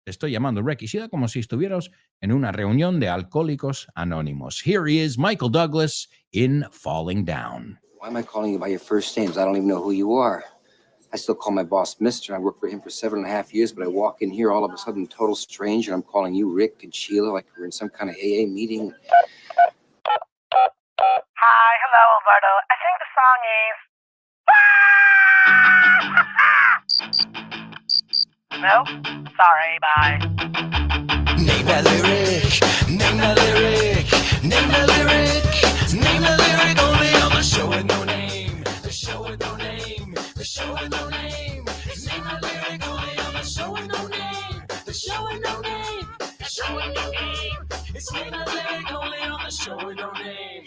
[SPEAKER 1] Estoy llamando Rick y Sheila como si estuviéramos en una reunión de alcohólicos anónimos. Here he is, Michael Douglas in Falling Down.
[SPEAKER 4] Why am I calling you by your first names? I don't even know who you are. I still call my boss Mr. I work for him for 7.5 years, but I walk in here all of a sudden, total stranger. I'm calling you Rick and Sheila like we're in some kind of AA meeting.
[SPEAKER 11] Hi, hello, Alberto. I think the song is. No? Sorry, bye.
[SPEAKER 3] Name that lyric, name that lyric, name that lyric, name that lyric only on the show with no name, the show with no name, the show with no name, name that lyric only on the show with no name, the show with no name, the show with no name, it's name that lyric only on the show with no name.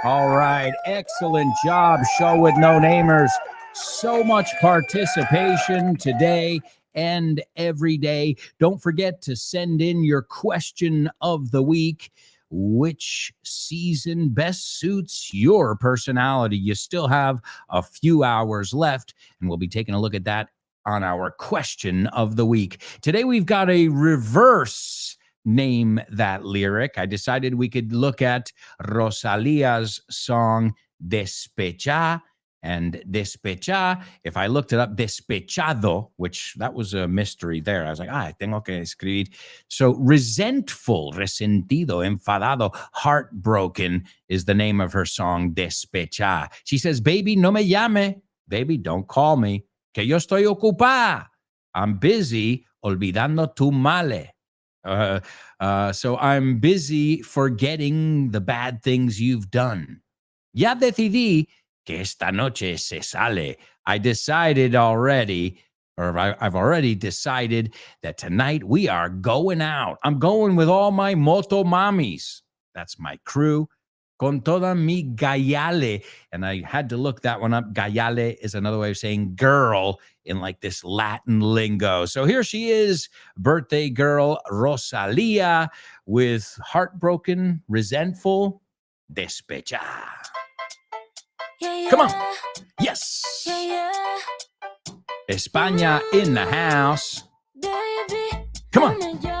[SPEAKER 1] All right. Excellent job, Show with No Namers. So much participation today and every day. Don't forget to send in your question of the week. Which season best suits your personality? You still have a few hours left, and we'll be taking a look at that on our question of the week. Today, we've got a reverse Name That Lyric. I decided we could look at Rosalia's song Despecha. And despecha, if I looked it up, despechado, which that was a mystery there. I was like, tengo que escribir. So resentful, resentido, enfadado, heartbroken is the name of her song, Despecha. She says, baby, no me llame. Baby, don't call me. Que yo estoy ocupada. I'm busy olvidando tu male. So I'm busy forgetting the bad things you've done. Ya decidí que esta noche se sale. I decided already or I've already decided that tonight we are going out. I'm going with all my moto mommies. That's my crew. Con toda mi gayale. And I had to look that one up. Gayale is another way of saying girl in like this Latin lingo. So here she is, birthday girl Rosalia, with heartbroken, resentful, despecha. Come on. Yes. España in the house. Come on.